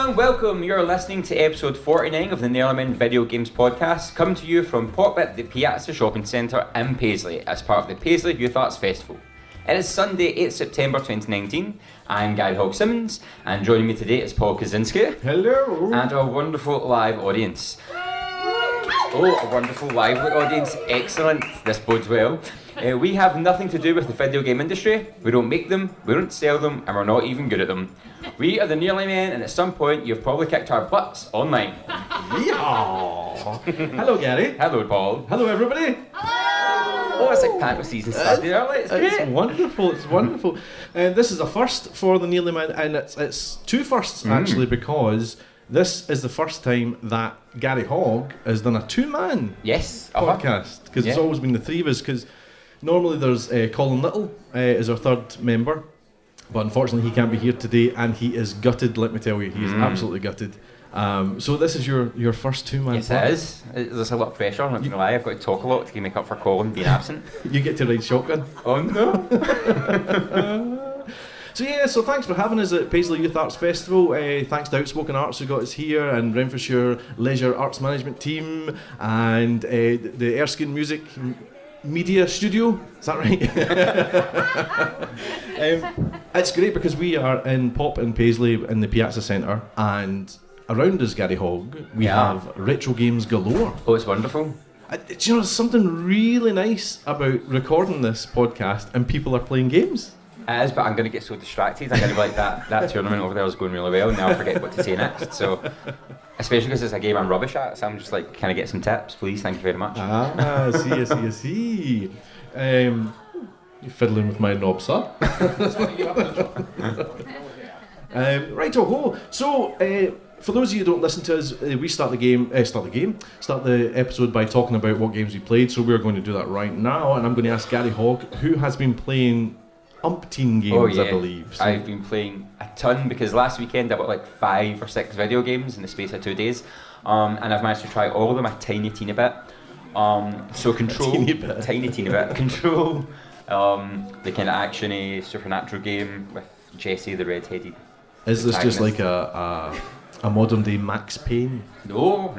everyone, welcome. You're listening to episode 49 of the Nerleman Video Games Podcast, coming to you from Pop at the Piazza Shopping Centre in Paisley as part of the Paisley Youth Arts Festival. It is Sunday, 8th September 2019. I'm Garry Hogg-Simmons, and joining me today is Paul Kaczynski. Hello! And our wonderful live audience. Oh, a wonderful live audience. Excellent. This bodes well. We have nothing to do with the video game industry. We don't make them, we don't sell them, and we're not even good at them. We are the Nearly Men, and at some point you've probably kicked our butts online. Yeehaw! Hello, Garry. Hello, Paul. Hello, everybody. Oh, it's like panto season started early. It's great. It's wonderful. It's wonderful. This is a first for the Nearly Men, and it's two firsts actually, because this is the first time that Garry Hogg has done a two-man podcast, because it's always been the three of us. Because normally there's Colin Little is our third member, but unfortunately he can't be here today, and he is gutted. Let me tell you, he is absolutely gutted. So this is your first two-man. Yes, it is. There's a lot of pressure. I'm not gonna lie. I've got to talk a lot to make up for Colin being absent. You get to ride shotgun. Oh no. So thanks for having us at Paisley Youth Arts Festival. Thanks to Outspoken Arts who got us here, and Renfrewshire Leisure Arts Management Team, and the Erskine Music Media Studio. Is that right? It's great because we are in Pop in Paisley in the Piazza Centre, and around us, Garry Hogg, we have retro games galore. Oh, it's wonderful. Do you know, there's something really nice about recording this podcast and people are playing games. It is, but I'm going to get so distracted. I'm going to be like, that tournament over there was going really well, and now I forget what to say next. So, especially because it's a game I'm rubbish at, so I'm just like, can I get some tips, please? Thank you very much. I see. You're fiddling with my knobs, sir. Right-o-ho. So, for those of you who don't listen to us, we start the episode by talking about what games we played. So we're going to do that right now, and I'm going to ask Garry Hogg, who has been playing umpteen games, I believe. So I've been playing a ton, because last weekend I bought like 5 or 6 video games in the space of 2 days, and I've managed to try all of them a tiny bit. So Control, tiny bit. Control, the kind of actiony supernatural game with Jesse the red-headed. Is this just like a modern day Max Payne? No.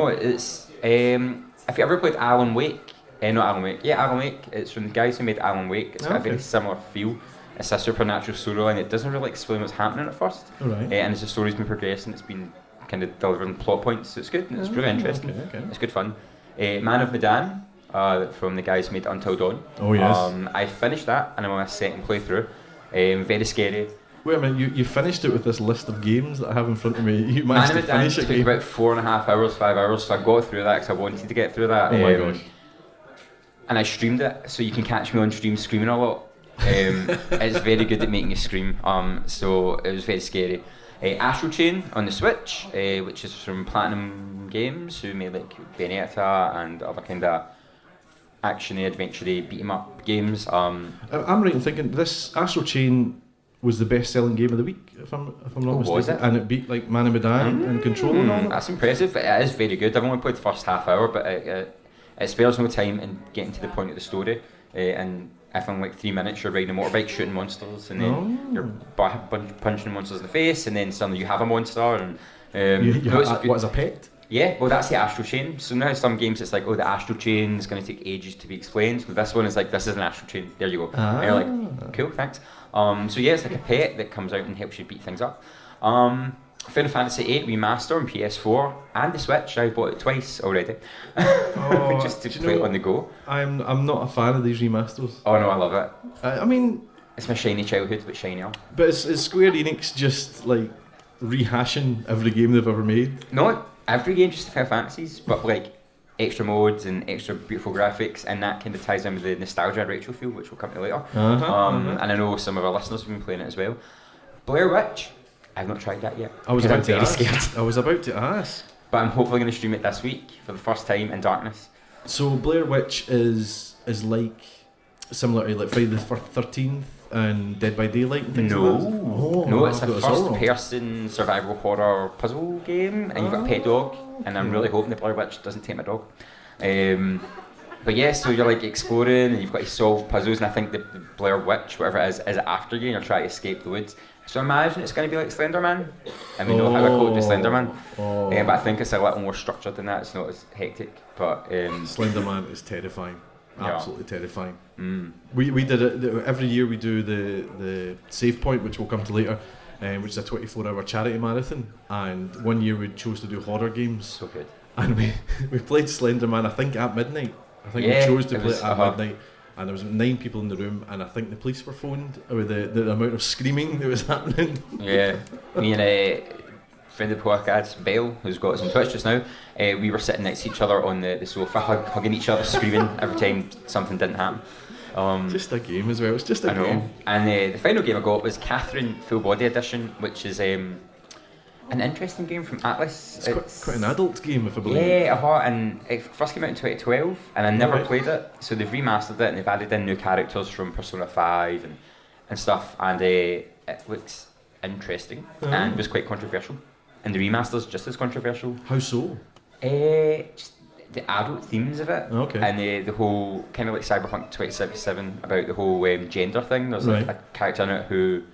It's if you ever played Alan Wake. Alan Wake. It's from the guys who made Alan Wake. It's got a very similar feel. It's a supernatural storyline. It doesn't really explain what's happening at first. Right. And as the story's been progressing, it's been kind of delivering plot points. So it's good. And it's really interesting. Okay. It's good fun. Man of Medan, from the guys who made Until Dawn. Oh yes. I finished that, and I'm on my second playthrough. Very scary. Wait a minute, you finished it with this list of games that I have in front of me. You managed to finish it. It took about 4.5 hours, 5 hours, so I got through that because I wanted to get through that. Oh my gosh. And I streamed it, so you can catch me on stream screaming a lot. It's very good at making you scream, so it was very scary. Astral Chain on the Switch, which is from Platinum Games, who made like Bayonetta and other kind of action-y, adventure-y, beat-em-up games. I'm right in thinking this Astral Chain was the best-selling game of the week, if I'm not mistaken. Was it? And it beat like Man of Medan and Control and all that. That's impressive. It is very good. I've only played the first half hour, but it spares no time in getting to the point of the story. And if in like 3 minutes you're riding a motorbike shooting monsters, and then you're punching monsters in the face, and then suddenly you have a monster. And what is a pet? Yeah, well that's the Astral Chain. So now some games it's like, oh, the Astral Chain is going to take ages to be explained. So this one is like, this is an Astral Chain. There you go. And you're like, cool, thanks. So yeah, it's like a pet that comes out and helps you beat things up. Final Fantasy VIII Remaster on PS4 and the Switch. I bought it twice already, just to play it on the go. I'm not a fan of these remasters. Oh no, I love it. I mean, it's my shiny childhood, but shinier. But is Square Enix just like rehashing every game they've ever made? No, every game just Final Fantasies, but like extra modes and extra beautiful graphics, and that kind of ties in with the nostalgia and retro feel, which we'll come to later. And I know some of our listeners have been playing it as well. Blair Witch. I've not tried that yet. I was about to ask. But I'm hopefully going to stream it this week for the first time in darkness. So Blair Witch is like similar to like Friday the 13th and Dead by Daylight and things like that? No, it's a first-person survival horror puzzle game, and you've got a pet dog, and I'm really hoping the Blair Witch doesn't take my dog. But yeah, so you're like exploring, and you've got to solve puzzles, and I think the Blair Witch, whatever it is after you, and you're trying to escape the woods. So I imagine it's going to be like Slenderman, and we know how I code with Slenderman. But I think it's a little more structured than that. It's not as hectic. But Slenderman is terrifying. Absolutely terrifying. We did it every year. We do the Save Point, which we'll come to later, which is a 24-hour charity marathon. And one year we chose to do horror games. So good. And we played Slenderman. I think at midnight. I think we chose to play it at midnight. And there was 9 people in the room, and I think the police were phoned with the amount of screaming that was happening. Yeah, me and a friend of the podcast, Belle, who's got us on Twitch just now, we were sitting next to each other on the sofa, hugging each other, screaming every time something didn't happen. Just a game as well, it's just a game. And the final game I got was Catherine Full Body Edition, which is an interesting game from Atlas. It's quite an adult game, if I believe. Yeah, and it first came out in 2012, and I never played it. So they've remastered it, and they've added in new characters from Persona 5 and stuff, and it looks interesting and was quite controversial. And the remaster's just as controversial. How so? Just the adult themes of it, okay. And the whole kind of like Cyberpunk 2077 about the whole gender thing. There's like a character in it who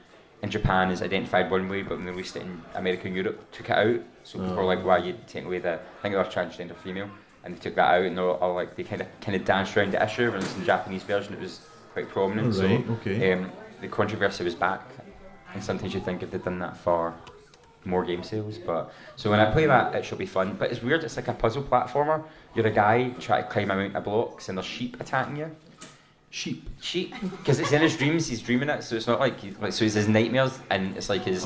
in Japan is identified one way, but when they released it in America and Europe, took it out. So people were like, "Why you take away the?" I think they were transgender female, and they took that out, and they were all like, they kind of danced around the issue. Whereas in the Japanese version, it was quite prominent. The controversy was back, and sometimes you think if they'd done that for more game sales, but so when I play that, it should be fun. But it's weird. It's like a puzzle platformer. You're a guy trying to climb a mountain of blocks, and there's sheep attacking you. Sheep, because it's in his dreams. He's dreaming it, so it's not like so it's his nightmares, and it's like his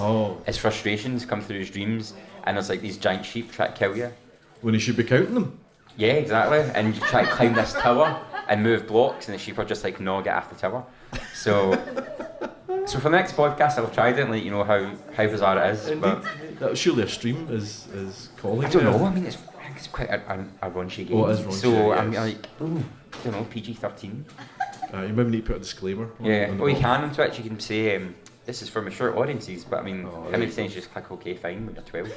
frustrations come through his dreams, and there's like these giant sheep try to kill you. When he should be counting them. Yeah, exactly. And you try to climb this tower and move blocks, and the sheep are just like, no, get off the tower. So for the next podcast, I'll try it and let you know how bizarre it is. Indeed. But surely a stream is calling. I don't know. I mean, it's quite a raunchy game. It is raunchy. So I'm like, ooh, I don't know, PG-13. You maybe need to put a disclaimer. Well, you can on Twitch. You can say this is for mature audiences, but I mean, how many times you just click OK, fine when you're 12?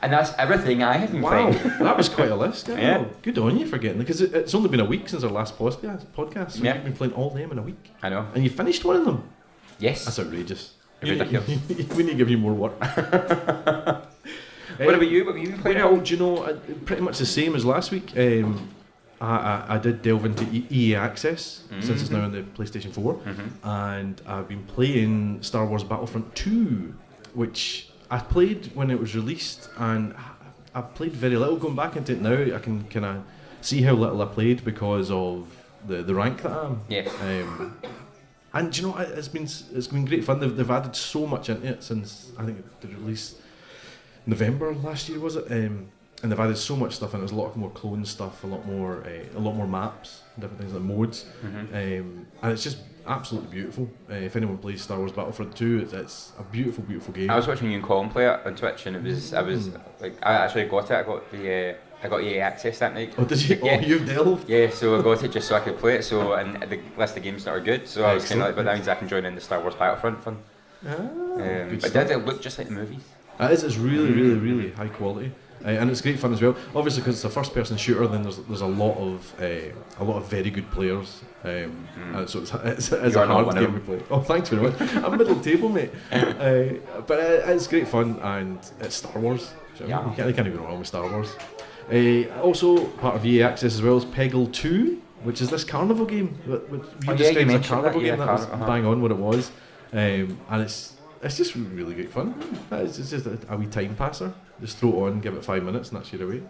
And that's everything I have been playing. That was quite a list. Yeah. Good on you for getting it, because it's only been a week since our last podcast. So you've been playing all them in a week. I know. And you finished one of them. Yes. That's outrageous. Ridiculous. We need to give you more work. What about you? What have you been playing? Well, do you know, pretty much the same as last week. I did delve into EA Access since it's now on the PlayStation 4, and I've been playing Star Wars Battlefront 2, which I played when it was released, and I've played very little. Going back into it now, I can kind of see how little I played because of the rank that I'm. Yeah. And do you know, it's been great fun. They've added so much into it since I think the release November last year, was it? And they've added so much stuff, and there's a lot more clone stuff, a lot more maps, different things like modes, and it's just absolutely beautiful. If anyone plays Star Wars Battlefront 2, it's a beautiful, beautiful game. I was watching you and Colin play it on Twitch, and I actually got it. I got EA Access that night. Oh, did you? Yeah. Oh, you've delved? Yeah, so I got it just so I could play it. So, and the list of games that are good. So I was kind of like, but that means I can join in the Star Wars Battlefront fun. But it looked just like the movies. It's really, really, really high quality. And it's great fun as well. Obviously, because it's a first-person shooter, then there's a lot of very good players. And so it's a hard game to play. Oh, thanks very much. I'm middle table, mate. But it's great fun, and it's Star Wars. So you can't go wrong with Star Wars. Also, part of EA Access as well is Peggle 2, which is this carnival game. You described as a carnival game. That was bang on what it was. And it's just really great fun. It's just a wee time passer. Just throw it on, give it 5 minutes, and that's your away.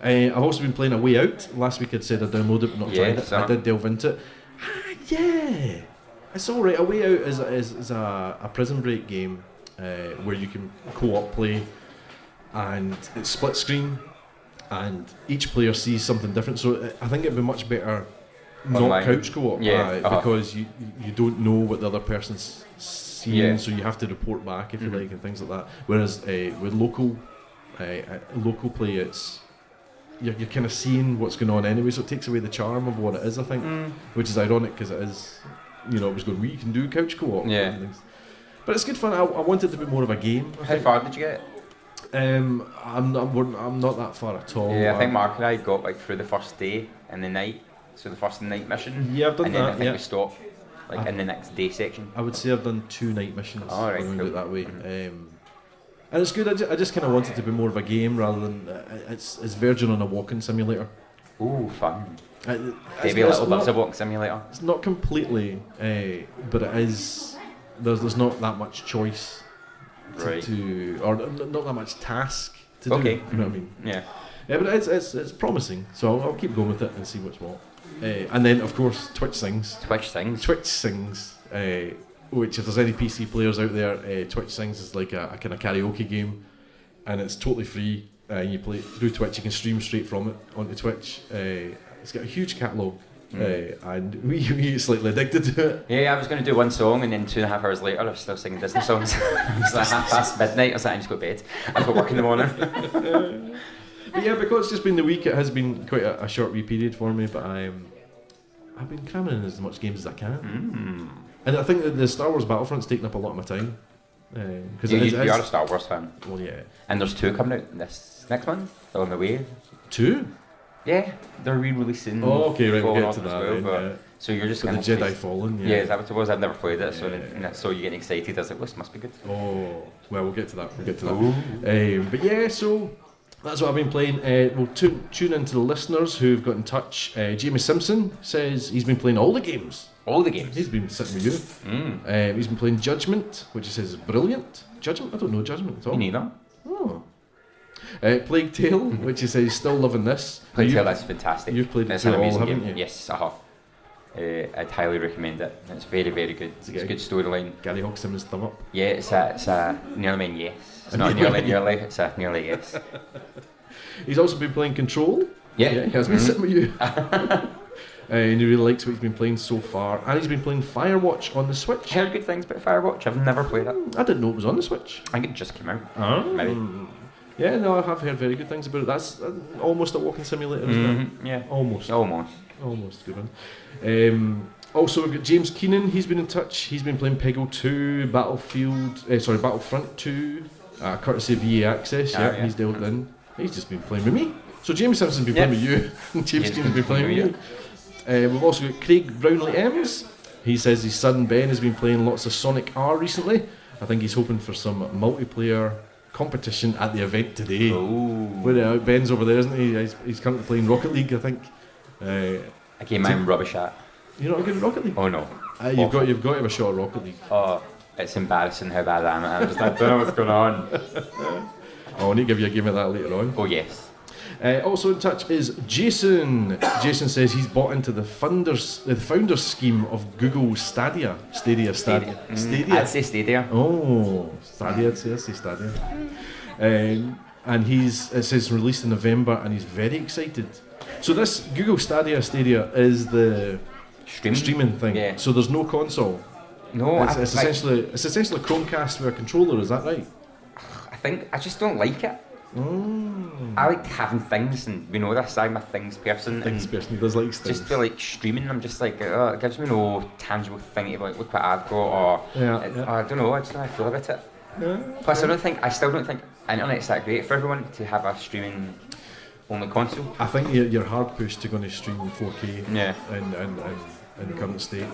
I've also been playing A Way Out. Last week I'd said I'd download it but not tried it. I did delve into it. Yeah, it's alright. A Way Out is a prison break game where you can co-op play, and it's split screen, and each player sees something different. So I think it'd be much better not couch co-op, because you don't know what the other person's seeing, so you have to report back if you like, and things like that. Whereas with local play, it's you're kind of seeing what's going on anyway, so it takes away the charm of what it is, I think, which is ironic because it is, it was going, we can do couch co-op and things. But it's good fun. I wanted to be more of a game. How far did you get? I'm not that far at all. Yeah, I think Mark and I got through the first day and the night, so the first night mission. Yeah, I've done and then that. I think we stopped. like in the next day section? I would say I've done 2 night missions. All right, cool. cool. It that way. And it's good. I just kind of want it to be more of a game rather than it's verging on a walking simulator. Ooh, fun. Maybe a little bit of a walking simulator. It's not completely, but it is. There's not that much choice or not that much task to do. You know what I mean? Yeah. Yeah, but it's promising. So I'll keep going with it and see what's what. And then of course Twitch sings. Twitch sings. Which if there's any PC players out there, Twitch sings is like a kind of karaoke game, and it's totally free. You play it through Twitch. You can stream straight from it onto Twitch. It's got a huge catalogue, and we get slightly addicted to it. Yeah, I was going to do one song, and then 2.5 hours later, I was still singing Disney songs. It was like midnight. I was like, I just go to bed. I've got work in the morning. But yeah, because it's just been the week, it has been quite a short wee period for me. But I've been cramming in as much games as I can. And I think that the Star Wars Battlefront's taken up a lot of my time. Because you are a Star Wars fan. Well, yeah. And there's 2 coming out this next month. They're on the way. 2? Yeah, they're re-releasing. Oh, okay, right, we'll get to that well, then, yeah. So you're just the Jedi Fallen, yeah. Yeah, is that what it was? I've never played it, so you're getting excited. I was like, this must be good. Oh, well, we'll get to that. But yeah, so that's what I've been playing. We'll tune into the listeners who've got in touch. Jamie Simpson says he's been playing all the games. All the games? He's been sitting with you. He's been playing Judgment, which he says is brilliant. Judgment? I don't know Judgment at all. Me neither. Oh. Plague Tale, which he says he's still loving this. Plague Tale, that's fantastic. You've played it it's an amazing haven't game. you? Yes, I have. I'd highly recommend it. It's very, very good. It's a good storyline. Garry Hogg-Simmons thumb up. Yeah, it's a nearly yes. It's not nearly, it's a nearly yes. He's also been playing Control. Yeah. He has been sitting with you. And he really likes what he's been playing so far. And he's been playing Firewatch on the Switch. Heard good things about Firewatch. I've never played it. I didn't know it was on the Switch. I think it just came out. Oh. Maybe. Yeah, no, I have heard very good things about it. That's almost a walking simulator, isn't it? Yeah. Almost. Good one. Also, we've got James Keenan. He's been in touch. He's been playing Peggle 2, Battlefront 2, courtesy of EA Access. Yeah, he's delved in. He's just been playing with me. So James Simpson's been playing with you. James Keenan's been playing with you. We've also got Craig Brownlee Ems. He says his son Ben has been playing lots of Sonic R recently. I think he's hoping for some multiplayer competition at the event today. Where Ben's over there, isn't he? He's currently playing Rocket League, I think. A game I'm rubbish at. You're not good at Rocket League? Oh no. You've got to have a shot at Rocket League. Oh, it's embarrassing how bad I am. I don't know what's going on. I need to give you a game of that later on. Oh yes. Also in touch is Jason. Jason says he's bought into the founders scheme of Google Stadia. Stadia. I'd say Stadia. Oh, Stadia. I'd say Stadia. And it says released in November, and he's very excited. So this Google Stadia is the streaming thing. Yeah. So there's no console. No, it's essentially a Chromecast with a controller. Is that right? I just don't like it. I like having things, and we know this. I'm a things person. He does like things. Just feel like streaming. I'm just like, it gives me no tangible thing to like look what I've got, or I don't know. I just don't know how I feel about it. Yeah, plus, I still don't think internet's that great for everyone to have a streaming only console. I think you're hard pushed to go and stream in 4K. Yeah. In the current state.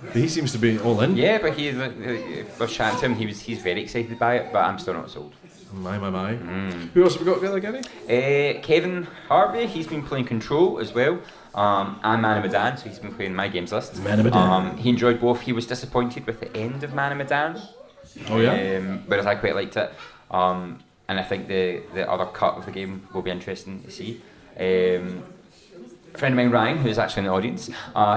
But he seems to be all in. Yeah, but I was chatting to him. He's very excited by it, but I'm still not sold. My. Who else have we got together, Garry? Kevin Harvey, he's been playing Control as well. And Man of Medan, so he's been playing my games list. Man of Medan. He enjoyed both. He was disappointed with the end of Man of Medan. Oh yeah? Whereas I quite liked it. And I think the other cut of the game will be interesting to see. A friend of mine, Ryan, who's actually in the audience,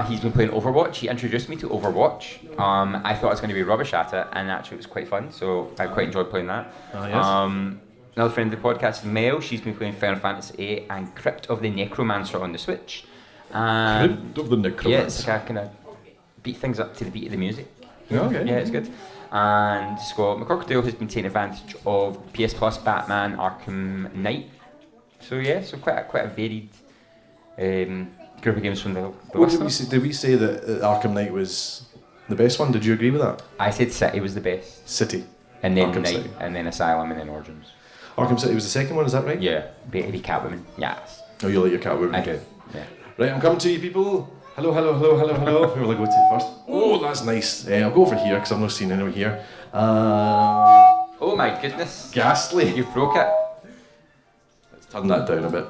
he's been playing Overwatch. He introduced me to Overwatch. I thought I was going to be rubbish at it, and actually it was quite fun, so I quite enjoyed playing that. Yes. Another friend of the podcast, Mel, she's been playing Final Fantasy VIII and Crypt of the Necromancer on the Switch. Crypt of the Necromancer? Yeah, it's like I kind of beat things up to the beat of the music. Okay. Yeah, it's good. And Scott McCorkdale has been taking advantage of PS Plus Batman Arkham Knight. So yeah, so quite a varied group of games from the listeners. Did we say that Arkham Knight was the best one? Did you agree with that? I said City was the best. City. And then Arkham Knight, City. and then Asylum, and then Origins. Arkham City was the second one, is that right? Yeah, be Catwoman. Yes. Oh, you like your Catwoman? I do. Yeah. Right, I'm coming to you, people. Hello. Who will I go to first? Oh, that's nice. I'll go over here because I've not seen anyone here. Oh my goodness. Ghastly. You broke it. Let's turn that down a bit.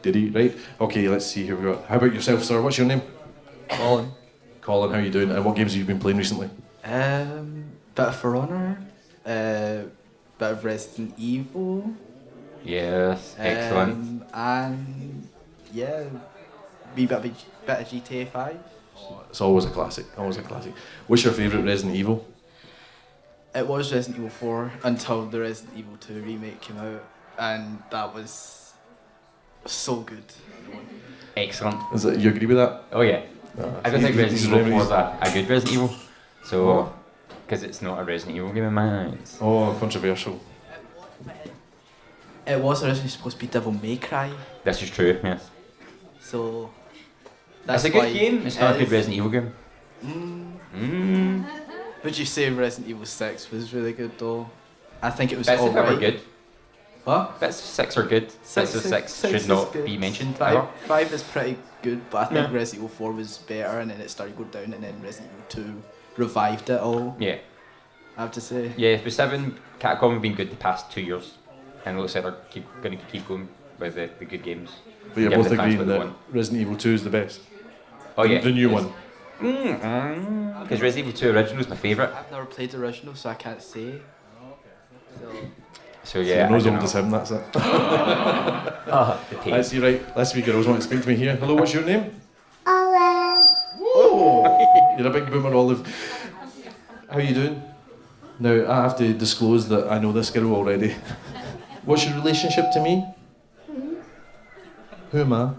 Did he? Right. Okay, let's see here we go. How about yourself, sir? What's your name? Colin. Colin, how you doing? And what games have you been playing recently? Bit of For Honor, bit of Resident Evil. Yes, excellent. And yeah, bit of GTA 5. It's always a classic. What's your favourite Resident Evil? It was Resident Evil 4 until the Resident Evil 2 remake came out, and that was so good. Excellent. You agree with that? Oh yeah. No, I don't think Resident Evil 4 is that. a good Resident Evil. So, because it's not a Resident Evil game in my eyes. Oh, controversial. It was originally supposed to be Devil May Cry, This is true, yes. so It's a why good game, it's not a it good is. Resident Evil game. Would you say Resident Evil 6 was really good though? I think it was Bits of it were alright. good. What? Bits of 6 are good. Bits of 6 should is not good. be mentioned ever. 5 is pretty good, but I think Yeah. Resident Evil 4 was better, and then it started going down, and then Resident Evil 2 revived it all, Yeah. I have to say. Yeah, with 7, Capcom have been good the past 2 years. And it looks like they're going to keep going with the good games. But you're Give both the fans agreeing what they that want. Resident Evil 2 is the best. Oh yeah. The new one. Because Resident Evil 2 original is my favourite. I've never played the original, so I can't say. So, So yeah, You're I as don't old as know. him, that's it. The pace. Let's see, right. Let's see, girls want to speak to me here. Hello, what's your name? Olive. Oh, you're a big boomer, Olive. How you doing? Now, I have to disclose that I know this girl already. What's your relationship to me? Who am I?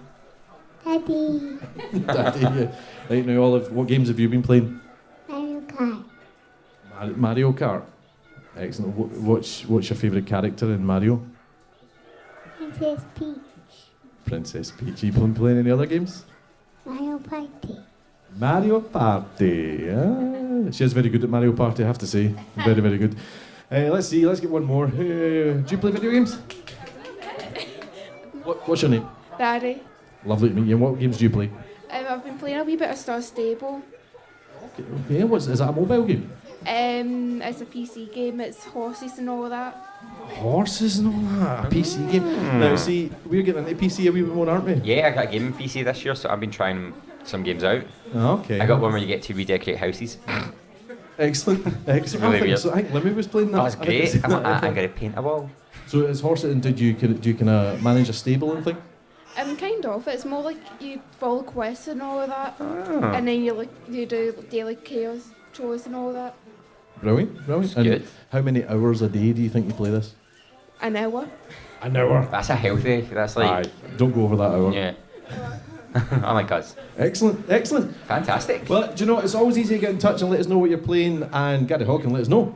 Daddy. Daddy, yeah. Right now, Olive, what games have you been playing? Mario Kart. Mario Kart. Excellent. What's your favourite character in Mario? Princess Peach. Princess Peach. You been playing any other games? Mario Party. Mario Party. Ah, she is very good at Mario Party, I have to say. Very, very good. Let's see, let's get one more. Do you play video games? What's your name? Garry. Lovely to meet you. And what games do you play? I've been playing a wee bit of Star Stable. Okay, is that a mobile game? It's a PC game, it's horses and all that. Horses and all that. A PC game. Now, see, we're getting into PC a wee bit more, aren't we? Yeah, I got a gaming PC this year, so I've been trying some games out. Oh, okay. I got one where you get to redecorate houses. Excellent. Excellent. Really I think weird. so. I think Limmy was playing that. That was I think I've great. seen that. I'm going to paint a wall. So, as horses, and do you kind of manage a stable and thing? Kind of. It's more like you follow quests and all of that, and then you do daily chaos chores and all that. Brilliant, brilliant. It's And good. how many hours a day do you think you play this? An hour. An hour. That's a healthy. That's like, Don't go over that hour. yeah. I like us. Excellent, excellent. Fantastic. Well, do you know, it's always easy to get in touch and let us know what you're playing, and Garry Hogg can let us know.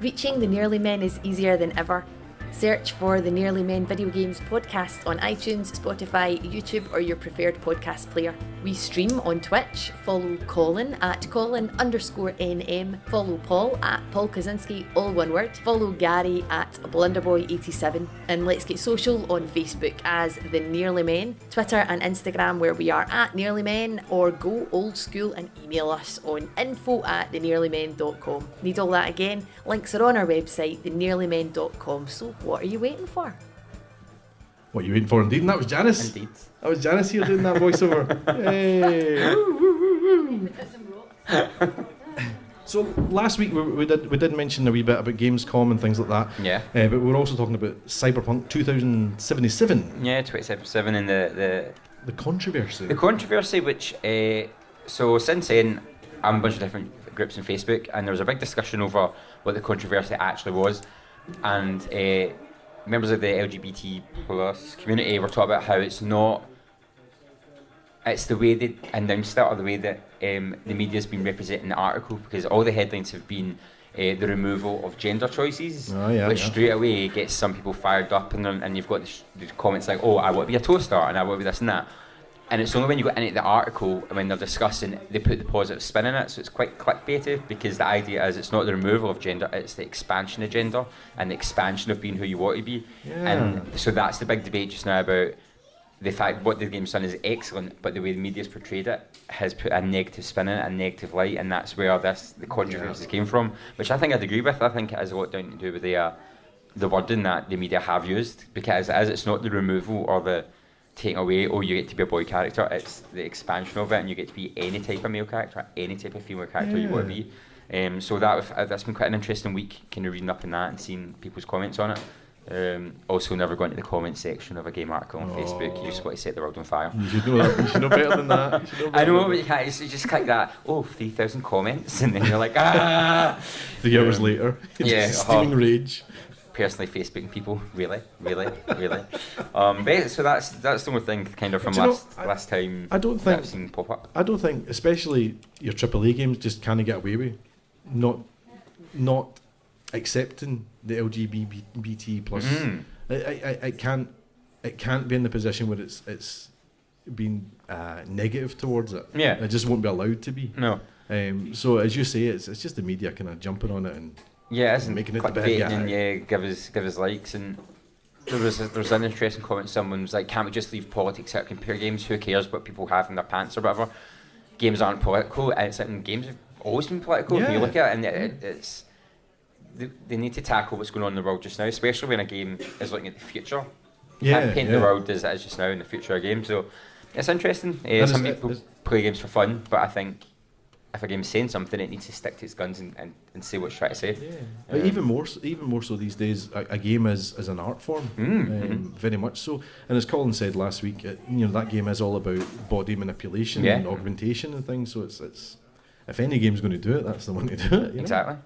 Reaching the Nearly Men is easier than ever. Search for the Nearly Men Video Games podcast on iTunes, Spotify, YouTube, or your preferred podcast player. We stream on Twitch. Follow Colin at Colin_NM. Follow Paul at Paul Kaczynski, all one word. Follow Gary at Blunderboy87. And let's get social on Facebook as The Nearly Men, Twitter and Instagram where we are at Nearly Men, or go old school and email us on info@thenearlymen.com. Need all that again? Links are on our website, thenearlymen.com. So what are you waiting for? What are you waiting for, indeed? And that was Janice. Indeed. That was Janice here doing that voiceover. Hey. So last week we did mention a wee bit about Gamescom and things like that. Yeah. But we were also talking about Cyberpunk 2077. Yeah, 2077 and the controversy. The controversy, which, so since then, I'm a bunch of different groups on Facebook, and there was a big discussion over what the controversy actually was, and members of the LGBT plus community were talking about how it's the way they announced it, or the way that the media's been representing the article, because all the headlines have been the removal of gender choices, which straight away gets some people fired up, and you've got the comments like, oh, I want to be a toaster, and I want to be this and that. And it's only when you go into the article and when they're discussing, they put the positive spin in it, so it's quite clickbaity, because the idea is it's not the removal of gender, it's the expansion of gender and the expansion of being who you want to be. Yeah. And so that's the big debate just now about the fact what the game's done is excellent, but the way the media's portrayed it has put a negative spin in it, a negative light, and that's where the controversy came from, which I think I'd agree with. I think it has a lot down to do with the wording that the media have used, because as it's not the removal or the taking away, oh, you get to be a boy character, it's the expansion of it, and you get to be any type of male character, any type of female character you want to be. So that's been quite an interesting week, kind of reading up on that and seeing people's comments on it. Also, never going to the comment section of a game article on Facebook. You just want to set the world on fire. You should know that. You should know better than that. I know, but you can't. You just click that. 3,000 comments, and then you're like, ah. 3 hours later, steaming rage. Personally, Facebooking people, really. But so that's the only thing kind of from last time. I don't think I've seen pop up. I don't think, especially your AAA games, just can't get away with not accepting the LGBT plus. It can't be in the position where it's been negative towards it. Yeah, it just won't be allowed to be. No. So as you say, it's just the media kind of jumping on it and making it the bad guy. And give us likes. And there was an interesting comment. Someone was like, "Can't we just leave politics out? Compare games. Who cares what people have in their pants or whatever? Games aren't political." And it's like, games have always been political. If you look at it, and it's. They need to tackle what's going on in the world just now, especially when a game is looking at the future. You can't paint the world as it is just now in the future of a game. So it's interesting. Some people play games for fun, but I think if a game's saying something, it needs to stick to its guns and say what it's trying to say. Yeah. But even more so these days, a game is an art form, very much so. And as Colin said last week, that game is all about body manipulation and augmentation and things. So it's if any game's going to do it, that's the one to do it. Exactly.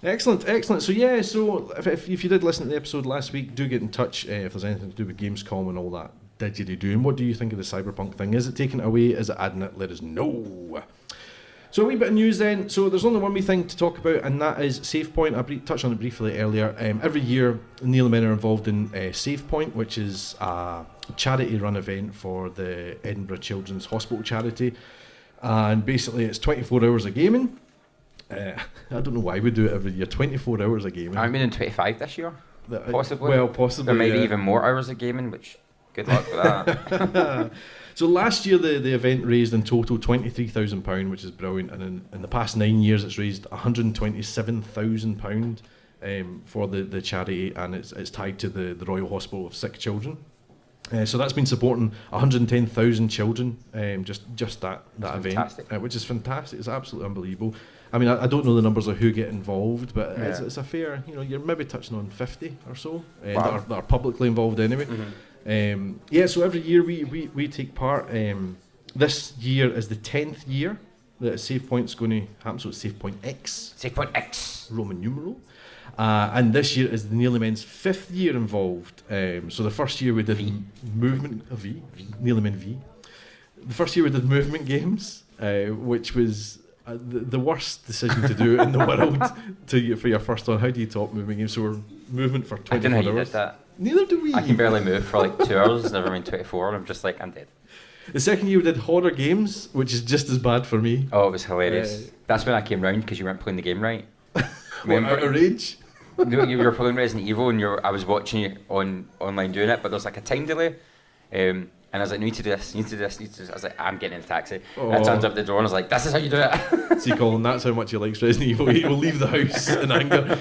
Excellent. So if you did listen to the episode last week, do get in touch if there's anything to do with Gamescom and all that didgeridoo. And what do you think of the Cyberpunk thing? Is it taking it away? Is it adding it? Let us know. So a wee bit of news then. So there's only one wee thing to talk about, and that is SavePoint. I touched on it briefly earlier. Every year, Neil Men are involved in SavePoint, which is a charity-run event for the Edinburgh Children's Hospital charity. And basically, it's 24 hours of gaming. I don't know why we do it every year. 24 hours of gaming. I've been in 25 this year, possibly. Well, possibly. There may be even more hours of gaming, which good luck with that. So last year the event raised in total £23,000, which is brilliant, and in the past 9 years it's raised £127,000 for the charity, and it's tied to the Royal Hospital of Sick Children. So that's been supporting 110,000 children, just that event, which is fantastic. It's absolutely unbelievable. I mean, I don't know the numbers of who get involved, but it's a fair, you're maybe touching on 50 or so that are publicly involved anyway. So every year we take part. This year is the 10th year that SavePoint's going to happen, so it's SavePoint X. SavePoint X. Roman numeral. And this year is the Nearly Men's 5th year involved. So the first year we did movement V, Nearly Men V. The first year we did movement games, which was the worst decision to do in the world for your first one. How do you top movement games? So we're movement for 24 hours. I don't know how you did that. Neither do we. I can barely move for like 2 hours, never mind 24, and I'm just like, I'm dead. The second year we did horror games, which is just as bad for me. Oh, it was hilarious. That's when I came round because you weren't playing the game right. Out of rage? You were playing Resident Evil and I was watching you online doing it, but there's like a time delay. And I was like, need to do this. I was like, I'm getting in a taxi. And I turned up the door and I was like, this is how you do it. See, Colin, that's how much he likes Resident Evil. He will leave the house in anger.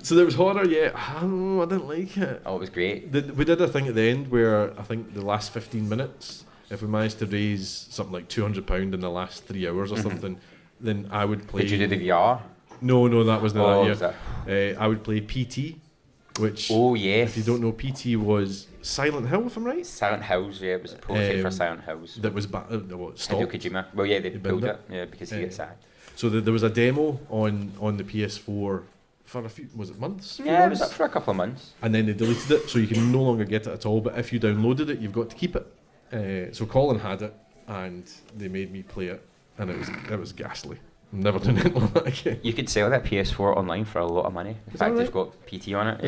So there was horror, I didn't like it. Oh, it was great. We did a thing at the end where I think the last 15 minutes, if we managed to raise something like £200 in the last 3 hours or something, then I would play... Did you do the VR? No, that wasn't that year. I would play PT, which... Oh, yes. If you don't know, PT was Silent Hill, if I'm right? Silent Hills, it was a prototype for Silent Hills. That was stopped. Hideo Kojima. Well, they pulled it, because he gets sacked. So there was a demo on the PS4 for a few, was it months? Yeah, it was up for a couple of months. And then they deleted it, so you can no longer get it at all, but if you downloaded it, you've got to keep it. So Colin had it, and they made me play it, and it was ghastly. I'm never doing it like that again. You could sell that PS4 online for a lot of money. In fact, it's got PT on it.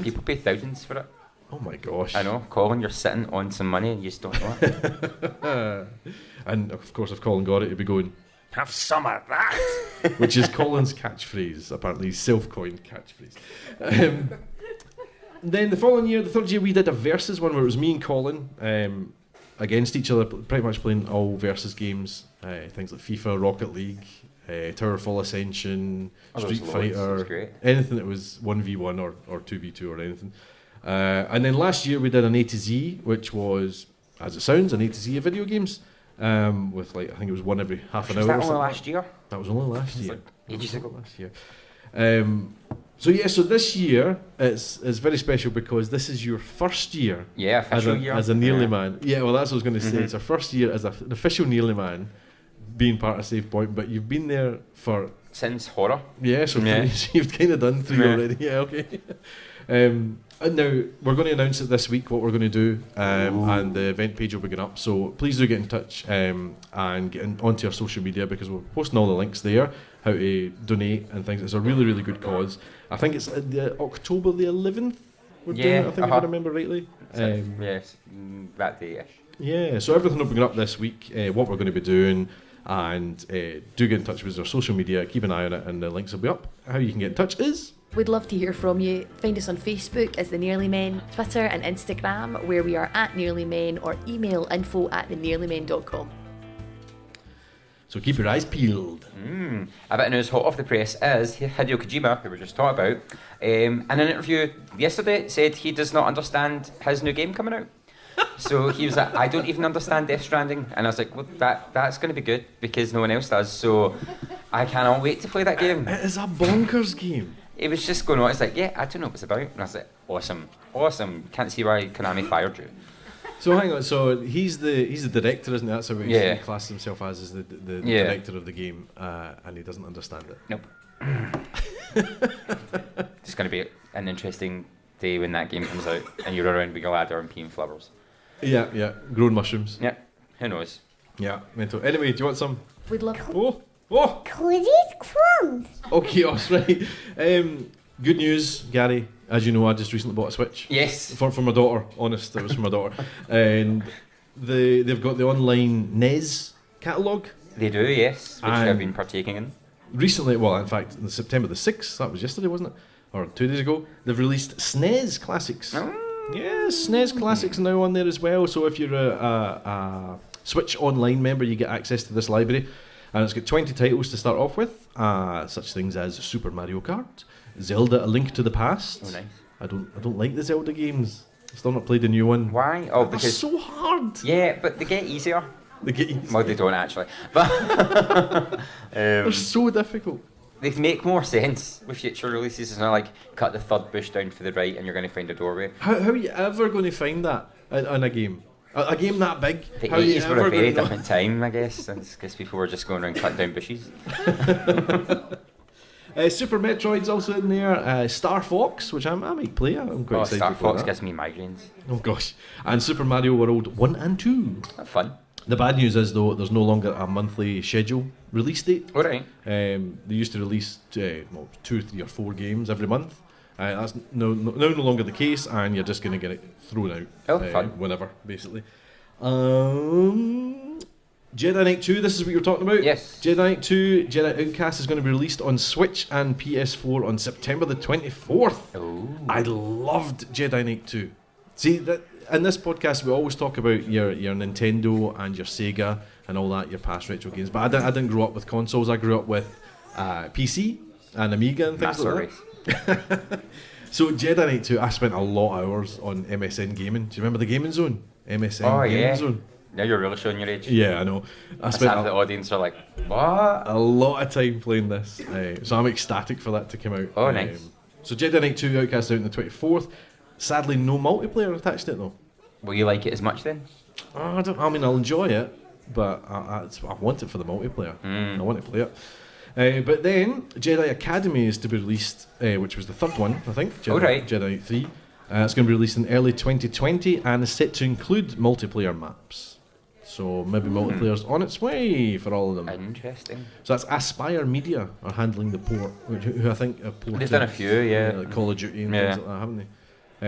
People pay thousands for it. Oh my gosh. I know. Colin, you're sitting on some money and you just don't know it. And of course, if Colin got it, he'd be going, have some of that. Which is Colin's catchphrase, apparently, self-coined catchphrase. Then the following year, the third year, we did a versus one where it was me and Colin against each other, pretty much playing all versus games, things like FIFA, Rocket League, Towerfall Ascension, Street Fighter, anything that was 1v1 or 2v2 or anything. And then last year we did an A to Z, which was, as it sounds, an A to Z of video games, with like, I think it was one every half an hour. Was that only last year? That was only last year. Like ages ago. Last year. So this year it's very special because this is your first year. Yeah, official year. As a Nearly Man. Yeah, well that's what I was going to say. It's our first year as an official Nearly Man, being part of Save Point, but you've been there for... Since Horror. Yeah, so you've kind of done 3 already. Yeah, okay. And now we're going to announce it this week what we're going to do, and the event page will be going up. So please do get in touch and get onto our social media because we're posting all the links there, how to donate and things. It's a really, really good cause. I think it's October the 11th. We're doing it, I think if I remember rightly. Yes, that day-ish. Yeah, so everything will be going up this week. What we're going to be doing. And do get in touch with our social media, keep an eye on it, and the links will be up. How you can get in touch is... We'd love to hear from you. Find us on Facebook as The Nearly Men, Twitter and Instagram, where we are @NearlyMen, or email info@thenearlymen.com. So keep your eyes peeled. A bit of news hot off the press is Hideo Kojima, who we just talked about, in an interview yesterday said he does not understand his new game coming out. So he was like, I don't even understand Death Stranding. And I was like, well, that's going to be good because no one else does. So I cannot wait to play that game. It is a bonkers game. It was just going on. It's like, yeah, I don't know what it's about. And I was like, awesome. Can't see why Konami fired you. So hang on. So he's the director, isn't he? That's what he classes himself as the director of the game, and he doesn't understand it. Nope. It's going to be an interesting day when that game comes out and you're around with a ladder and peeing flowers. Yeah, growing mushrooms. Yeah, who knows? Yeah, mental. Anyway, do you want some? We'd love... Oh! Cozy's crumbs. Okay, right. Good news, Gary. As you know, I just recently bought a Switch. Yes. For my daughter. Honest, it was for my daughter. And they've got the online NES catalogue. They do, yes, which I've been partaking in. Recently, well, in fact, on September the 6th, that was yesterday, wasn't it? Or 2 days ago, they've released SNES Classics. Yes, SNES Classics are now on there as well. So if you're a Switch Online member, you get access to this library. And it's got 20 titles to start off with, such things as Super Mario Kart, Zelda: A Link to the Past. Oh, nice. I don't like the Zelda games. I've still not played the new one. Why? Oh, because they're so hard. Yeah, but they get easier. Well, they don't actually. But they're so difficult. They make more sense with future releases. It's not like cut the third bush down for the right and you're going to find a doorway. How are you ever going to find that in a game? A game that big? The 80s were a very different time, I guess, because people were just going around cutting down bushes. Super Metroid's also in there. Star Fox, which I might play. I'm quite excited Star for Fox that. gives me migraines. Oh gosh. And Super Mario World 1 and 2. That's fun. The bad news is, though, there's no longer a monthly schedule release date. All right. They used to release 2, 3 or 4 games every month. That's no longer the case, and you're just going to get it thrown out whenever, basically. Jedi Knight 2, this is what you're talking about? Yes. Jedi Knight 2, Jedi Outcast is going to be released on Switch and PS4 on September the 24th. Oh. I loved Jedi Knight 2. See, in this podcast we always talk about your Nintendo and your Sega and all that, your past retro games, but I didn't grow up with consoles. I grew up with PC and Amiga and things like that. So Jedi Knight 2, I spent a lot of hours on MSN Gaming. Do you remember the Gaming Zone? MSN Gaming Zone. Now you're really showing your age. Yeah, I know. I spent half the audience are like, what? A lot of time playing this. So I'm ecstatic for that to come out. Oh, nice. So Jedi Knight 2 Outcast out on the 24th. Sadly, no multiplayer attached to it though. Will you like it as much then? I mean, I'll enjoy it, but I want it for the multiplayer. I want to play it. But then Jedi Academy is to be released, which was the third one, I think. Jedi Knight 3. It's going to be released in early 2020 and is set to include multiplayer maps. So maybe multiplayer's on its way for all of them. Interesting. So that's Aspire Media are handling the port, who I think have ported. They've done a few, like Call of Duty and things like that, haven't they?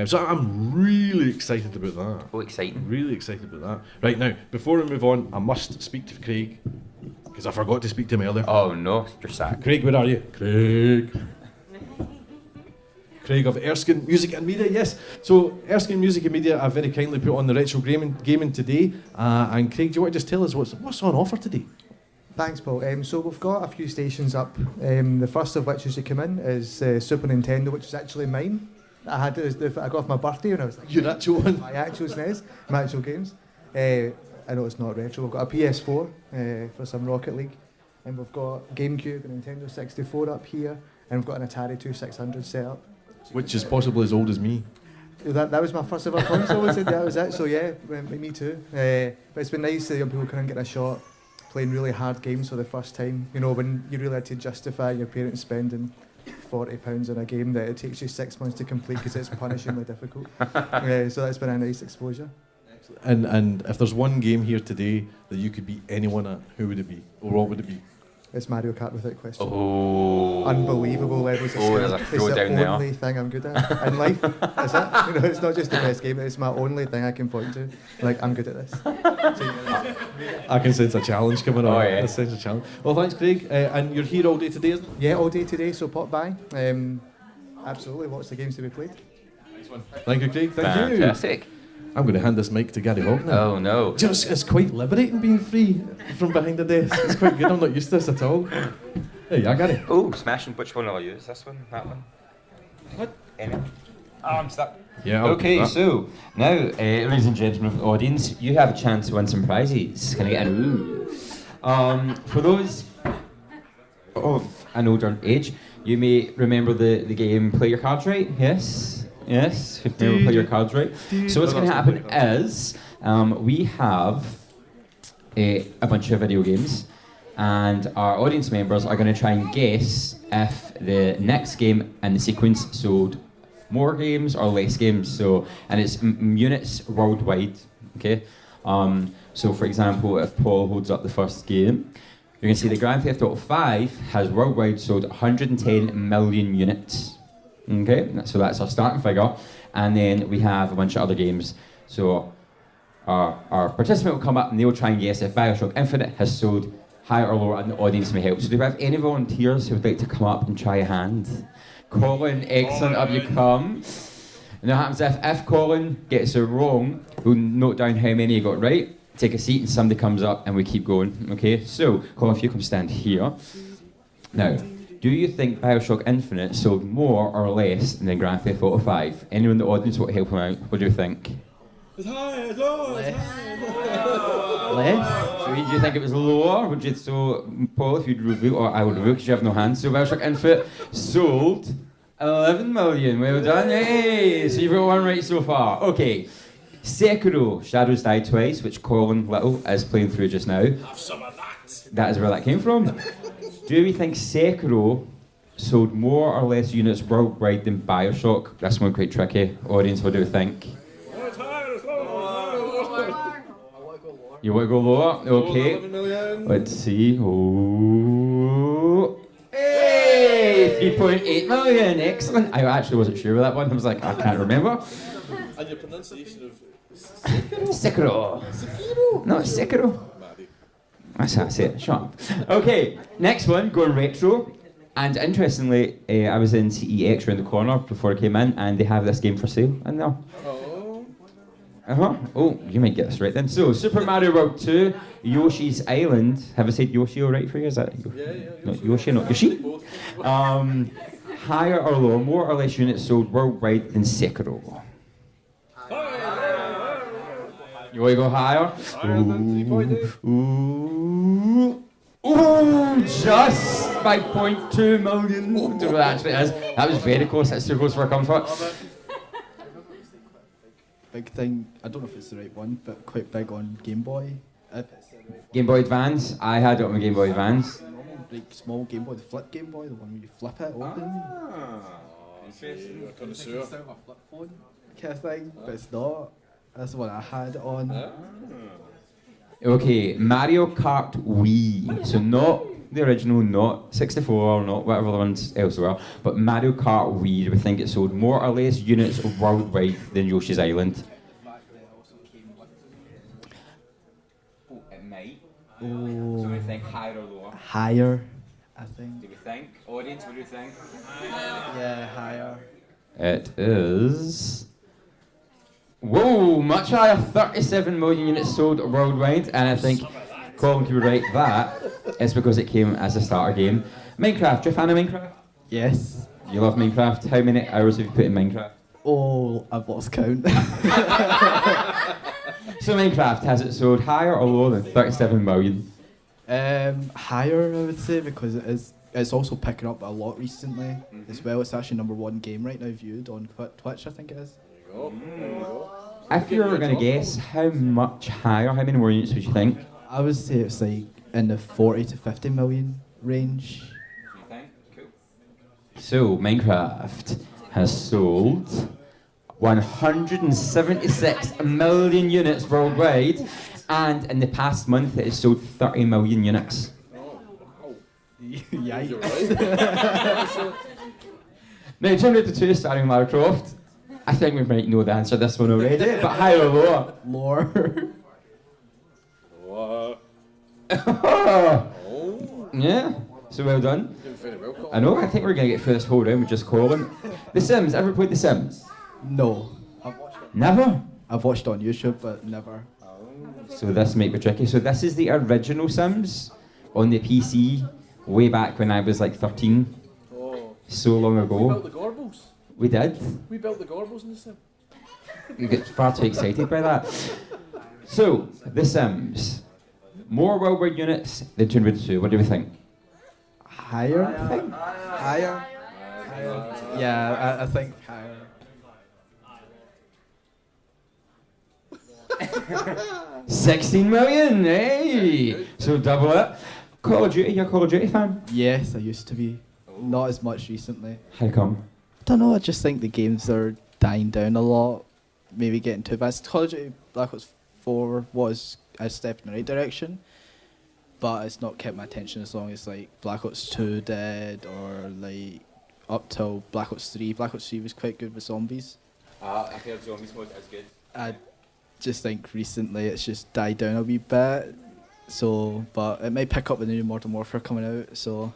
So I'm really excited about that. Oh, exciting. Really excited about that. Right now, before we move on, I must speak to Craig, because I forgot to speak to him earlier. Oh no, you're sacked. Craig, where are you? Craig of Erskine Music and Media. Yes, so Erskine Music and Media have very kindly put on the retro gaming today. And Craig, do you want to just tell us what's on offer today? Thanks, Paul. So we've got a few stations up. The first of which, as you come in, is Super Nintendo, which is actually mine. I got off my birthday when I was like, your actual one? My actual SNES, my actual games. I know it's not retro. We've got a PS4 for some Rocket League, and we've got GameCube and Nintendo 64 up here, and we've got an Atari 2600 set up. Which is possibly as old as me. That was my first ever console. That was it. So yeah, me too. But it's been nice that young people can get a shot playing really hard games for the first time. You know, when you really had to justify your parents spending £40 on a game that it takes you 6 months to complete because it's punishingly difficult. So that's been a nice exposure. And if there's one game here today that you could beat anyone at, who would it be? Or what would it be? It's Mario Kart without question. Oh. Unbelievable levels of skill. There's a It's throwdown the there. only thing I'm good at in life. Is it? You know, it's not just the best game, it's my only thing I can point to. Like, I'm good at this. I can sense a challenge coming on. Oh, yeah. I sense a challenge. Well, thanks, Craig. And you're here all day today, isn't it? Yeah, all day today, so pop by. Absolutely, watch the games to be played. Nice one. Thank you, Craig. Thank you. Fantastic. I'm going to hand this mic to Garry Hogg now. Oh no. Just, it's quite liberating being free from behind the desk. It's quite good. I'm not used to this at all. Hey, yeah, Garry. Oh, smashing. Which one will I use? This one? That one? What? Any? Oh, I'm stuck. Yeah. I'll Okay, do that. so now, ladies and gentlemen of the audience, you have a chance to win some prizes. Can I get an ooh? For those of an older age, you may remember the game Play Your Cards Right. Yes. Yes, remember Play Your Cards Right. So what's going to happen is we have a bunch of video games, and our audience members are going to try and guess if the next game in the sequence sold more games or less games. So, and it's units worldwide. Okay. So, for example, if Paul holds up the first game, you're going to see the Grand Theft Auto 5 has worldwide sold 110 million units. Okay, so that's our starting figure, and then we have a bunch of other games. So our participant will come up and they'll try and guess if BioShock Infinite has sold higher or lower, and the audience may help. So do we have any volunteers who would like to come up and try a hand? Colin, excellent, up you come. And what happens if Colin gets it wrong, we'll note down how many he got right, take a seat, and somebody comes up and we keep going. Okay, so Colin, if you come stand here. Now, do you think BioShock Infinite sold more or less than Grand Theft Auto 5? Anyone in the audience want to help him out? What do you think? It's high, it's low, it's high. Less? So do you think it was lower? Would you, so Paul, if you'd reveal, or I would reveal because you have no hands. So BioShock Infinite sold 11 million. Well done. Hey! So you've got one right so far. Okay. Sekiro, Shadows Die Twice, which Colin Little is playing through just now. Have some of that. That is where that came from. Do we think Sekiro sold more or less units worldwide than BioShock? That's one quite tricky. Audience, what do you think? You want to go lower? Okay. Let's see. Oh. Hey! 3.8 million. Excellent. I actually wasn't sure with that one. I was like, I can't remember. And your pronunciation of Sekiro. No, it's Sekiro. That's how I say it. Shut up. Okay, next one, going retro. And interestingly, I was in CE Extra in the corner before I came in, and they have this game for sale in there. Oh, you might get this right then. So, Super Mario World 2, Yoshi's Island. Have I said Yoshi all right for you? Is that Yoshi, not Yoshi? Higher or lower, more or less units sold worldwide than Sekiro. You want to go higher? Ooh, just 5.2 million. That was very close. That's too close for comfort. Big thing, I don't know if it's the right one, but quite big on Game Boy. Game Boy Advance. I had it on my Game Boy Advance. Like small Game Boy, the flip Game Boy, the one where you flip it open. Interesting. You're a connoisseur. It's like a flip phone kind of thing, but it's not. That's the one I had on. Okay, Mario Kart Wii. So not the original, not 64, not whatever the ones else were, but Mario Kart Wii. Do we think it sold more or less units worldwide than Yoshi's Island? Oh, it might. Oh. So we think higher or lower? Higher, I think. Do we think? Audience, what do you think? Yeah, higher. It is... Whoa, much higher, 37 million units sold worldwide, and I think Colin could be right, that is because it came as a starter game. Minecraft, do you a fan of Minecraft? Yes. You love Minecraft. How many hours have you put in Minecraft? Oh, I've lost count. So Minecraft, has it sold higher or lower than 37 million? Higher, I would say, because it's also picking up a lot recently as well. It's actually #1 game right now viewed on Twitch, I think it is. If you were going to guess, how much higher, how many more units would you think? I would say it's like in the 40 to 50 million range. So Minecraft has sold 176 million units worldwide, and in the past month it has sold 30 million units. Yikes. Now, Tomb Raider 2 starring Lara Croft. I think we might know the answer to this one already, but higher or lower? Lower. Yeah, so well done. I know, I think we're going to get through this whole round with just Colin. The Sims, ever played The Sims? No. Never? I've watched it on YouTube, but never. So this might be tricky. So this is the original Sims on the PC, way back when I was like 13. So long ago. We built the Gorbals. We did? We built the Gorbals in The Sims. You get far too excited by that. So, The Sims. More worldwide units than Tomb Raider 2. What do we think? Higher, I think. Higher. Yeah, I think higher. 16 million, hey! So double it. Call of Duty, you're a Call of Duty fan? Yes, I used to be. Not as much recently. How come? Don't know, I just think the games are dying down a lot. Maybe getting too advanced. Call of Duty Black Ops 4 was a step in the right direction, but it's not kept my attention as long as like Black Ops 2 did, or like up till Black Ops 3. Black Ops 3 was quite good with zombies. I've heard Zombies mode is good. I just think recently it's just died down a wee bit. So, but it might pick up with the new Modern Warfare coming out, so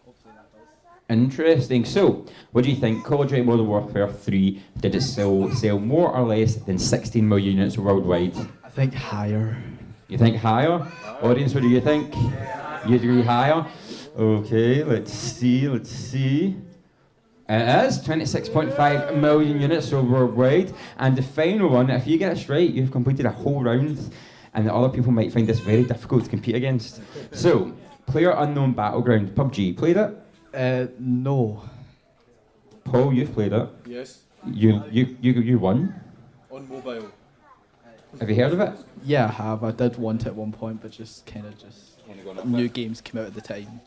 hopefully that does. Interesting. So, what do you think? Call of Duty Modern Warfare 3, did it sell more or less than 16 million units worldwide? I think higher. You think higher? Audience, what do you think? You agree higher? Okay, let's see. It is 26.5 million units sold worldwide. And the final one, if you get it straight, you've completed a whole round, and the other people might find this very difficult to compete against. So, PlayerUnknown Battleground, PUBG, played it? No. Paul, you've played it. Yes. You won. On mobile. Have you heard of it? Yeah, I have. I did want it at one point, but just new games came out at the time.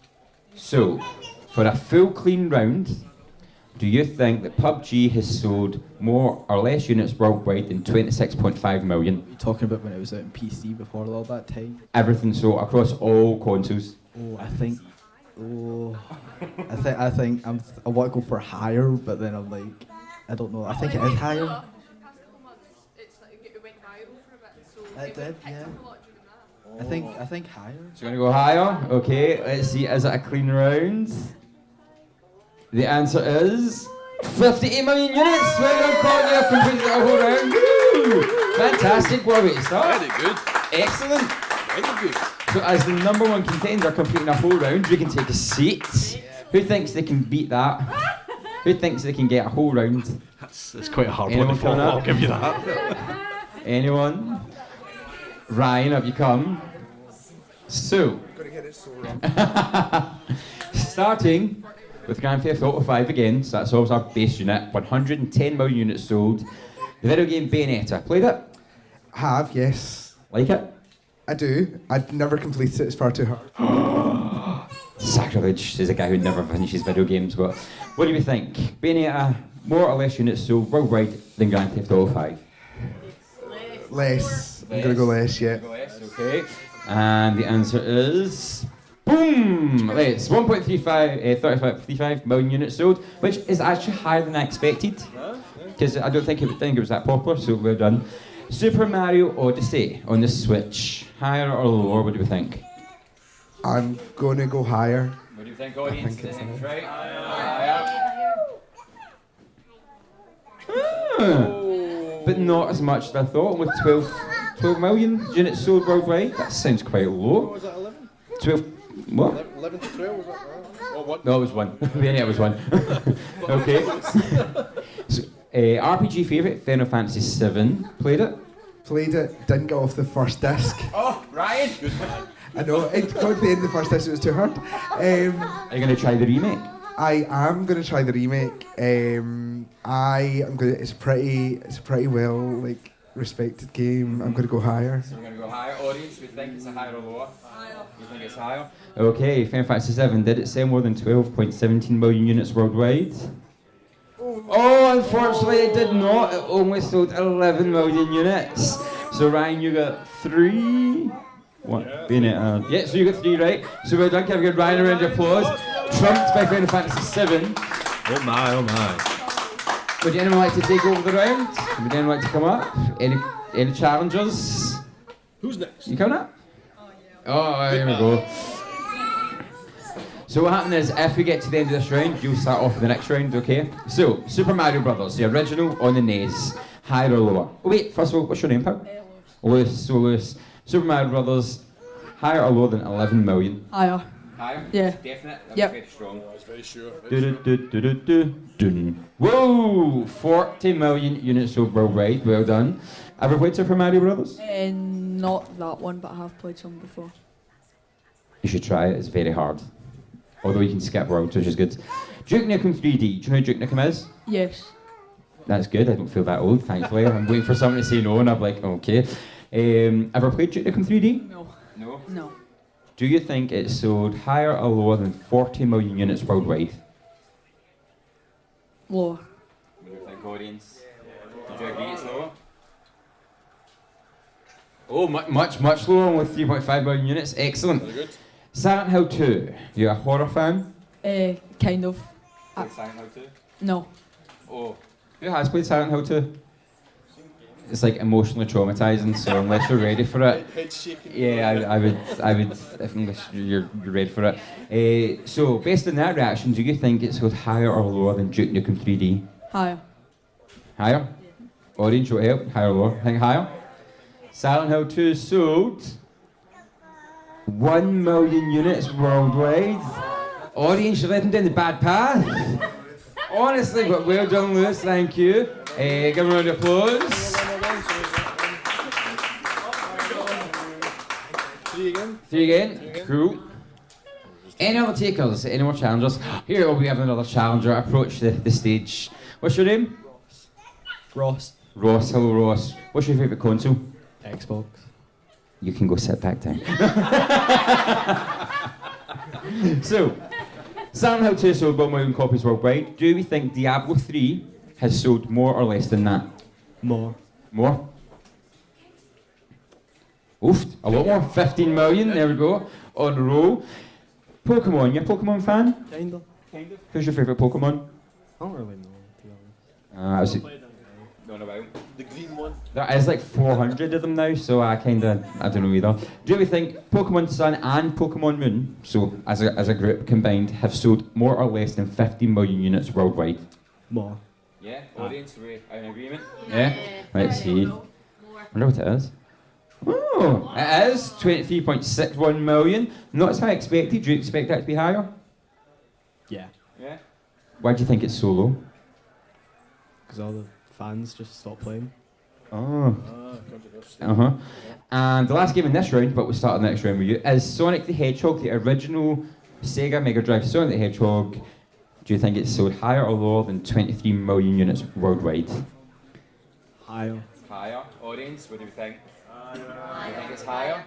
So, for a full clean round, do you think that PUBG has sold more or less units worldwide than 26.5 million? You're talking about when it was out on PC before all that time? Everything sold across all consoles. I think I want to go for higher, but then I'm like, I don't know. I think it is higher. It did, yeah. I think higher. So you're gonna go higher? Okay, let's see, is it a clean round? The answer is 58 million units! Well done, Colin, you've completed the whole round. Woo! Fantastic, what way to start. Very good. Excellent. Very good. So as the #1 contender completing a whole round, you can take a seat. Who thinks they can beat that? Who thinks they can get a whole round? It's quite a hard Anyone one to follow, coming up? I'll give you that. Anyone? Ryan, up you come. So, starting with Grand Theft Auto 5 again, so that's always our base unit, 110 million units sold. The video game Bayonetta, played it? Have, yes. Like it? I do. I'd never completed it, it's far too hard. Sacrilege, says a guy who never finishes video games, but what do you think? Bayonetta, more or less units sold worldwide than Grand Theft Auto 5? Less. I'm going to go less, yeah. Okay. And the answer is... Boom! It's 35 million units sold, which is actually higher than I expected. Because I don't think it was that popular, so well done. Super Mario Odyssey on the Switch. Higher or lower, what do we think? I'm going to go higher. What do you think, audience? I think it's right? Higher. But not as much as I thought. With 12 million units sold worldwide. That sounds quite low. What was that, 11? 12. What? 11 to 12, was that right? Or what? No, it was 1. Yeah, it was 1. Okay. So, RPG favourite, Final Fantasy 7. Played it? Played it, didn't get off the first disc. Oh, Ryan! Good man. I know, it got to the end of the first disc, it was too hard. Are you going to try the remake? I am going to try the remake. It's pretty well like respected game. I'm going to go higher. So we're going to go higher. Audience, we think it's a higher or lower? Higher. You think it's higher? Okay, Final Fantasy 7. Did it sell more than 12.17 million units worldwide? Oh, unfortunately it did not. It only sold 11 million units. So Ryan, you got 3. What? Yeah. Yeah, so you got 3 right. So well done. Can we give Ryan a round of applause? Trumped by Final Fantasy 7. Oh my, oh my. Would anyone like to take over the round? Would anyone like to come up? Any challengers? Who's next? You coming up? Oh, here we go. So what happened is, if we get to the end of this round, you'll start off the next round, okay? So, Super Mario Brothers, the original on the NES, higher or lower? Oh wait, first of all, what's your name, pal? Lewis. So Lewis, Super Mario Brothers, higher or lower than 11 million? Higher. Higher? Yeah. Definite? That Yep. was very strong. I was very sure. Dun. Whoa! 40 million units sold worldwide, well done. Ever played Super Mario Brothers? Not that one, but I have played some before. You should try it, it's very hard. Although you can skip worlds, which is good. Duke Nukem 3D, do you know who Duke Nukem is? Yes. That's good, I don't feel that old, thankfully. I'm waiting for someone to say no and I'm like, okay. Ever played Duke Nukem 3D? No. No? No. Do you think it sold higher or lower than 40 million units worldwide? Lower. What do you think, audience? Did you agree it's lower? Oh, much lower with 3.5 million units. Excellent. Very good. Silent Hill 2. You a horror fan? Kind of. Silent Hill 2? No. Oh. Who has played Silent Hill 2? It's like emotionally traumatizing, so unless you're ready for it. Head shaking. Yeah, I would, unless you're ready for it. So, based on that reaction, do you think it sold higher or lower than Duke Nukem 3D? Higher. Higher? Audience, show help. Higher or lower? I think higher. Silent Hill 2 sold 1 million units worldwide. Audience, you're letting down the bad path. Honestly, but well done, Lewis. Thank you. Give him a round of applause. 3 again. 3 again. Cool. Any other takers? Any more challengers? Here we have another challenger. Approach the stage. What's your name? Ross. Ross. Hello, Ross. What's your favourite console? Xbox. You can go sit back down. So, Silent Hill 2 sold 1 million copies worldwide. Do we think Diablo 3 has sold more or less than that? More. More? Oof, a lot more. 15 million, there we go. On a roll. Pokemon, you a Pokemon fan? Kinda. Who's your favourite Pokemon? I don't really know, to be honest. The green one. There is like 400 of them now, so I don't know either. Do we think Pokemon Sun and Pokemon Moon, so as a group combined, have sold more or less than 15 million units worldwide? More. Yeah, audience, we are in agreement? Yeah? Let's see. I wonder what it is. Oh, it is 23.61 million. Not as high expected. Do you expect that to be higher? Yeah. Yeah. Why do you think it's so low? Because all the fans just stopped playing. Oh. Controversial. And the last game in this round, but we'll start the next round with you, is Sonic the Hedgehog, the original Sega Mega Drive Sonic the Hedgehog. Do you think it's sold higher or lower than 23 million units worldwide? Higher. Higher. Audience, what do you think? Do you think it's higher?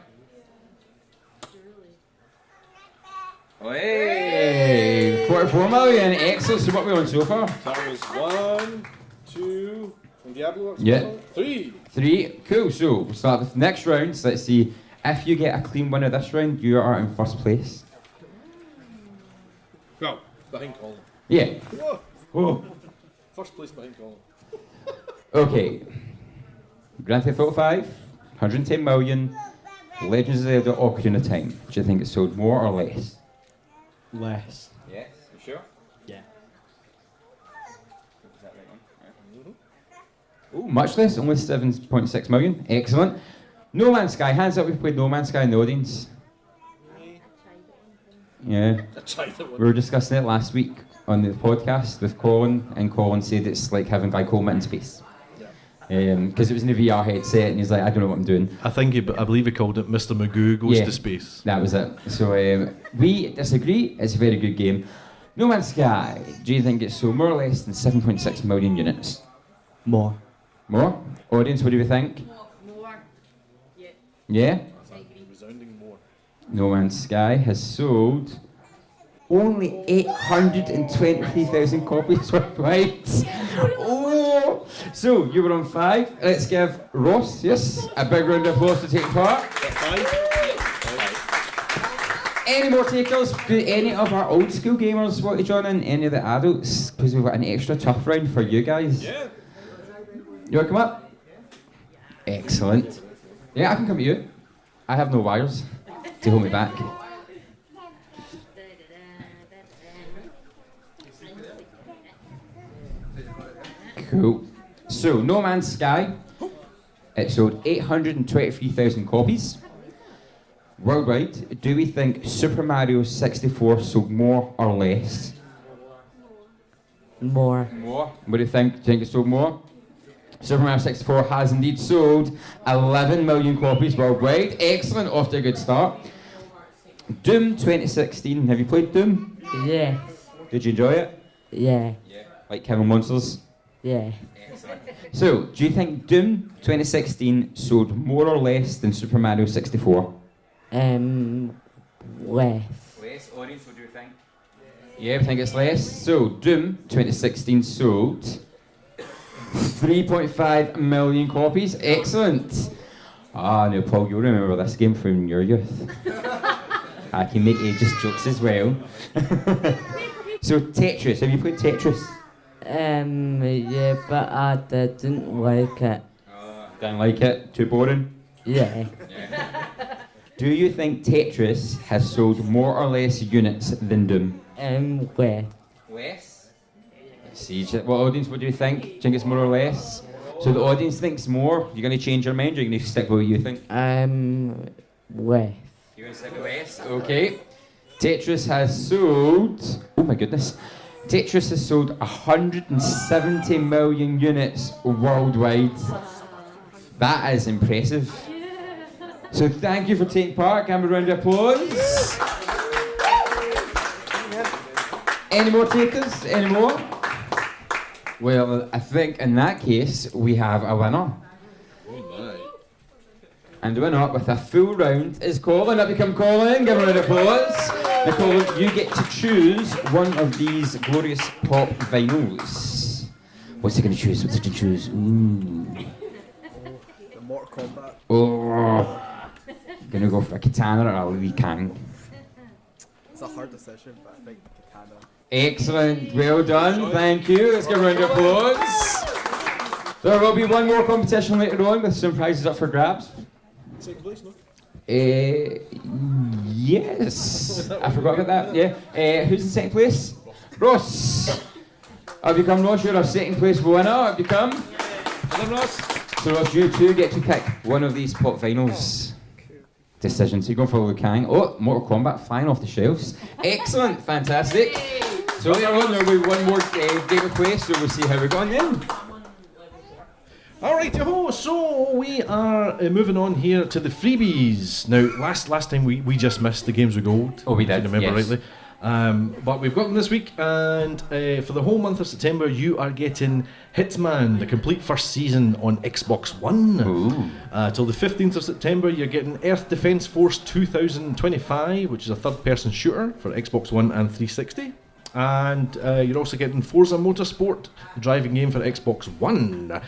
Oh, hey! 44 million, excellent. So what are we on so far? That was 1, 2, and Diablo. Yeah. 3. 3, cool. So we'll start with the next round. So let's see. If you get a clean winner this round, you are in first place. Well, behind Colin. Yeah. Whoa. Whoa. First place behind Colin. Okay. Grand Theft Auto 5, 110 million. Legends of Zelda: Ocarina of Time. Do you think it sold more or less? Less. Yes. You sure? Yeah. Oh, much less, only 7.6 million. Excellent. No Man's Sky, hands up, we've played No Man's Sky in the audience. Yeah. We were discussing it last week on the podcast with Colin, and Colin said it's like having glaucoma in space. Because it was in a VR headset, and he's like, I don't know what I'm doing. I believe he called it Mr. Magoo Goes to Space. That was it. So we disagree. It's a very good game. No Man's Sky, do you think it's sold more or less than 7.6 million units? More. More? Audience, what do you think? More. Yeah? Resounding more. No Man's Sky has sold only 823,000 copies worldwide. Oh! So, you were on 5. Let's give Ross, yes, a big round of applause to take part. 5. Any more takers? Do any of our old school gamers want to join in? Any of the adults? Because we've got an extra tough round for you guys. Yeah. You want to come up? Excellent. Yeah, I can come to you. I have no wires to hold me back. Cool. So, No Man's Sky, it sold 823,000 copies. Worldwide, do we think Super Mario 64 sold more or less? More. More. What do you think? Do you think it sold more? Super Mario 64 has indeed sold 11 million copies worldwide. Excellent, off to a good start. Doom 2016, have you played Doom? Yeah. Did you enjoy it? Yeah. Like King of Monsters? Yeah. So, do you think Doom 2016 sold more or less than Super Mario 64? Less. Less, audience, what do you think? Yeah, we think it's less. So, Doom 2016 sold 3.5 million copies. Excellent. Ah, now Paul, you'll remember this game from your youth. I can make ageist jokes as well. So, Tetris, have you played Tetris? Yeah, but I didn't like it. Didn't like it? Too boring? Yeah. Do you think Tetris has sold more or less units than Doom? Less. Less? See, what audience would you think? Do you think it's more or less? So the audience thinks more. You're going to change your mind, or you're going to stick with what you think? Less. You're going to stick with less? Okay. Tetris has sold... Oh my goodness. Tetris has sold 170 million units worldwide. That is impressive. So thank you for taking part. Can we round of applause? Any more takers? Any more? Well, I think in that case we have a winner. And the winner with a full round is Colin. Up you come, Colin. Give him a round of applause. Now, Colin, you get to choose one of these glorious pop vinyls. What's he going to choose? What's he going to choose? Ooh. The Mortal Kombat. Oh. Gonna go for a katana or a Liu Kang. It's a hard decision, but I think katana. Excellent, well done, thank you. Let's give a round of applause. There will be one more competition later on with some prizes up for grabs. Second place, no? Yes. I forgot about that, yeah. Who's in second place? Ross. Have you come, Ross? You're our second place winner. Have you come? Hello, Ross. So, Ross, you two get to pick one of these pop vinyls. Decision. So you're going for Liu Kang. Oh, Mortal Kombat flying off the shelves. Excellent, fantastic. So later on there will be one more game of play, so we'll see how we're going then. Alright, so we are moving on here to the freebies. Now, last time we just missed the Games with Gold. Oh, we did, if I remember yes. rightly. But we've got them this week, and for the whole month of September, you are getting Hitman, the complete first season on Xbox One. Till the 15th of September, you're getting Earth Defense Force 2025, which is a third-person shooter for Xbox One and 360. And you're also getting Forza Motorsport, the driving game for Xbox One.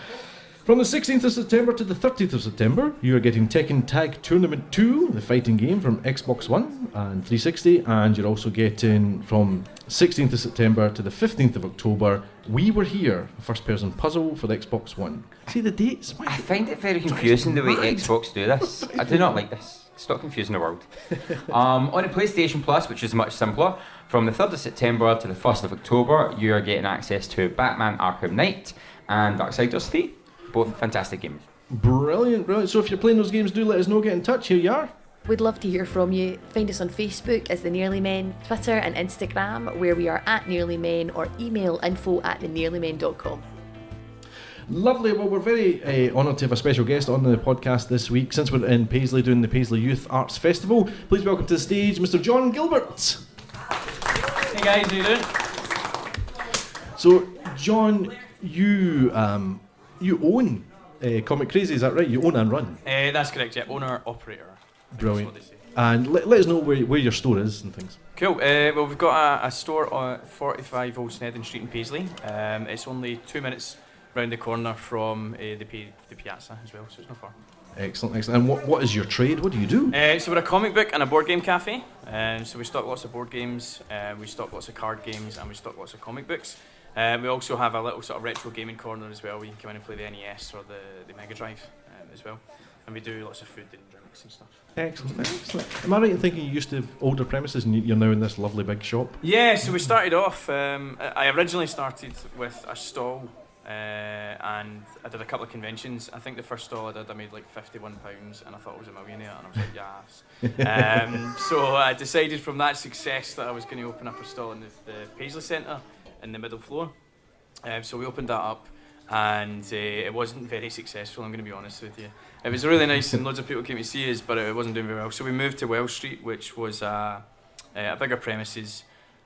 From the 16th of September to the 30th of September, you are getting Tekken Tag Tournament 2, the fighting game from Xbox One and 360, and you're also getting from 16th of September to the 15th of October, We Were Here, a first-person puzzle for the Xbox One. See the dates? I find it very confusing the way Xbox do this. I do not like this. Stop confusing the world. On the PlayStation Plus, which is much simpler, from the 3rd of September to the 1st of October, you are getting access to Batman Arkham Knight and Darksiders 3. Both fantastic games. Brilliant. So if you're playing those games, do let us know. Get in touch. Here you are. We'd love to hear from you. Find us on Facebook as The Nearly Men, Twitter and Instagram, where we are @NearlyMen, or email info@thenearlymen.com. Lovely. Well, we're very honoured to have a special guest on the podcast this week. Since we're in Paisley doing the Paisley Youth Arts Festival, please welcome to the stage Mr. John Gilbert. Hey guys, how you doing? So, John, you own Comic Crazy, is that right? You own and run? That's correct, yeah. Owner, operator. Brilliant. And let us know where your store is and things. Cool. Well, we've got a store on 45 Old Snedden Street in Paisley. It's only 2 minutes round the corner from the piazza as well, so it's not far. Excellent. And what is your trade? What do you do? So we're a comic book and a board game cafe. So we stock lots of board games, we stock lots of card games, and we stock lots of comic books. We also have a little sort of retro gaming corner as well, where you can come in and play the NES or the Mega Drive as well. And we do lots of food and drinks and stuff. Excellent. Am I right in thinking you used to have older premises and you're now in this lovely big shop? Yeah, so we started off, I originally started with a stall, and I did a couple of conventions. I think the first stall I made like £51, and I thought I was a millionaire, and I was like, yes. So I decided from that success that I was going to open up a stall in the Paisley Centre in the middle floor. So we opened that up, and it wasn't very successful, I'm going to be honest with you. It was really nice and loads of people came to see us, but it wasn't doing very well. So we moved to Wells Street, which was a bigger premises,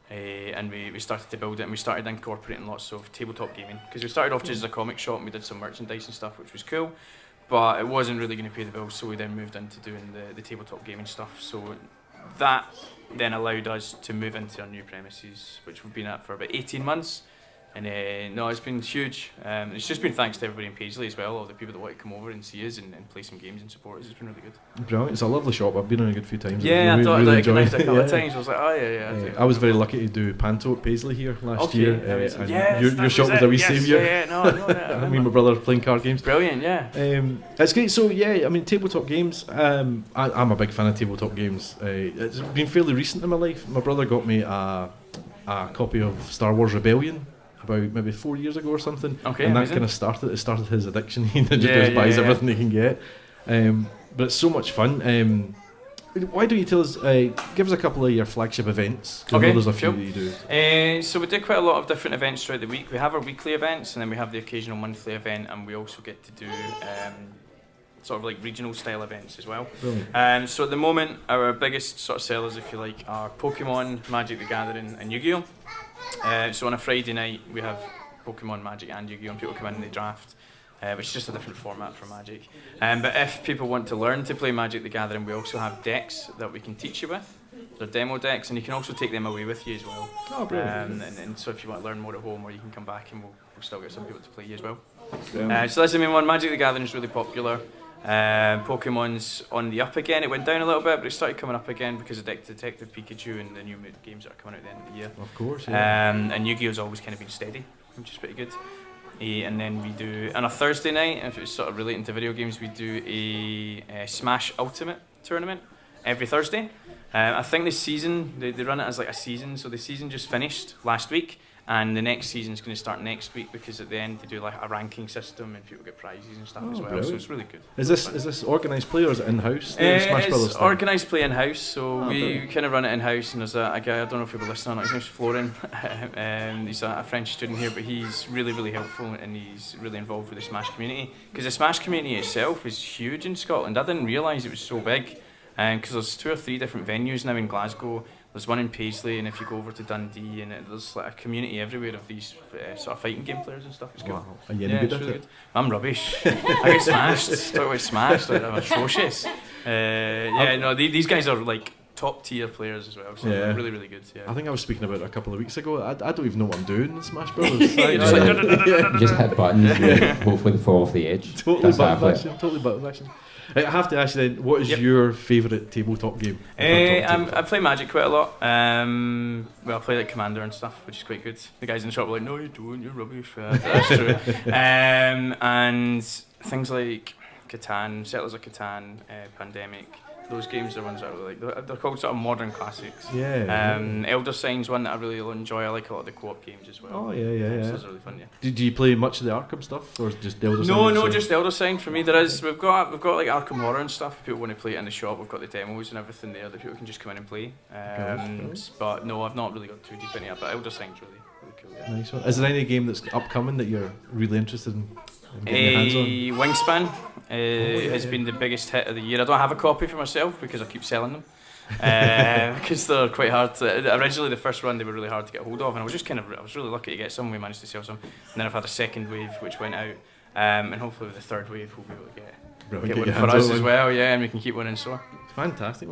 and we started to build it, and we started incorporating lots of tabletop gaming, because we started off just as a comic shop and we did some merchandise and stuff, which was cool, but it wasn't really going to pay the bills, so we then moved into doing the tabletop gaming stuff. So that then allowed us to move into our new premises, which we've been at for about 18 months. And no, it's been huge. It's just been thanks to everybody in Paisley as well, all the people that want to come over and see us and play some games and support us. It's been really good. Brilliant. It's a lovely shop. I've been in a good few times. Yeah, I thought I recognised it a couple of times. I was like, oh yeah. I was very lucky to do Panto at Paisley here last year. And yes, your shop was a wee saviour. Yeah, no, I know that. Me and my brother playing card games. Brilliant, yeah. It's great. So yeah, I mean, tabletop games. I'm a big fan of tabletop games. It's been fairly recent in my life. My brother got me a copy of Star Wars Rebellion about maybe 4 years ago or something. Okay, and that amazing. kind of started his addiction. He just buys everything he can get. But it's so much fun. Why don't you tell us, give us a couple of your flagship events? Okay, I know there's a few sure. that you do. So we do quite a lot of different events throughout the week. We have our weekly events, and then we have the occasional monthly event, and we also get to do sort of like regional style events as well. Brilliant. So at the moment, our biggest sort of sellers, if you like, are Pokemon, Magic the Gathering, and Yu-Gi-Oh! So on a Friday night, we have Pokemon, Magic, and Yu-Gi-Oh! And people come in and they draft, which is just a different format for Magic. But if people want to learn to play Magic the Gathering, we also have decks that we can teach you with. They're demo decks, and you can also take them away with you as well. Oh, brilliant. And so if you want to learn more at home, or you can come back and we'll still get some people to play you as well. So that's the main one. Magic the Gathering is really popular. Pokemon's on the up again. It went down a little bit, but it started coming up again because of Detective Pikachu and the new games that are coming out at the end of the year. Of course, yeah. And Yu-Gi-Oh's always kind of been steady, which is pretty good. And then we do, on a Thursday night, if it's sort of relating to video games, we do a Smash Ultimate tournament every Thursday. I think this season, they run it as like a season, so the season just finished last week. And the next season's going to start next week, because at the end they do like a ranking system and people get prizes and stuff as well. Brilliant. So it's really good. Is this organised play or is it in-house? It's organised play in-house, so we brilliant. kind of run it in-house. And there's a guy, I don't know if people listen or not, his name's Florin. He's a French student here, but he's really, really helpful, and he's really involved with the Smash community. Because the Smash community itself is huge in Scotland. I didn't realise it was so big, because there's 2 or 3 different venues now in Glasgow. There's one in Paisley, and if you go over to Dundee, and there's like a community everywhere of these sort of fighting game players and stuff. It's cool. Wow. Are you any good it's at really it? good. I'm rubbish. I get smashed. Talk about smashed. I'm atrocious. These guys are like top tier players as well. So they're really, really good. Yeah. I think I was speaking about it a couple of weeks ago. I don't even know what I'm doing in Smash Brothers. Just hit buttons, hopefully they fall off the edge. Totally button mashing. I have to ask you then, what is your favourite tabletop game? I play Magic quite a lot. I play like Commander and stuff, which is quite good. The guys in the shop are like, no you don't, you're rubbish. That's true. And things like Catan, Settlers of Catan, Pandemic, those games are ones that I really like. They're called sort of modern classics. Yeah. Elder Sign's one that I really enjoy. I like a lot of the co-op games as well. Oh yeah. So those are really fun. Yeah. Did you play much of the Arkham stuff, or just Elder Sign? No, just Elder Sign for me. There is. We've got like Arkham Horror and stuff. If people want to play it in the shop, we've got the demos and everything there that people can just come in and play. But no, I've not really got too deep into it. But Elder Sign's really cool. Yeah. Nice one. Is there any game that's upcoming that you're really interested in getting your hands on? Wingspan has been the biggest hit of the year. I don't have a copy for myself because I keep selling them. Because they're quite hard to, originally the first run they were really hard to get hold of, and I was really lucky to get some. We managed to sell some, and then I've had a second wave which went out, and hopefully with the third wave we'll be able to get one for us as well, and we can keep one in store. Fantastic.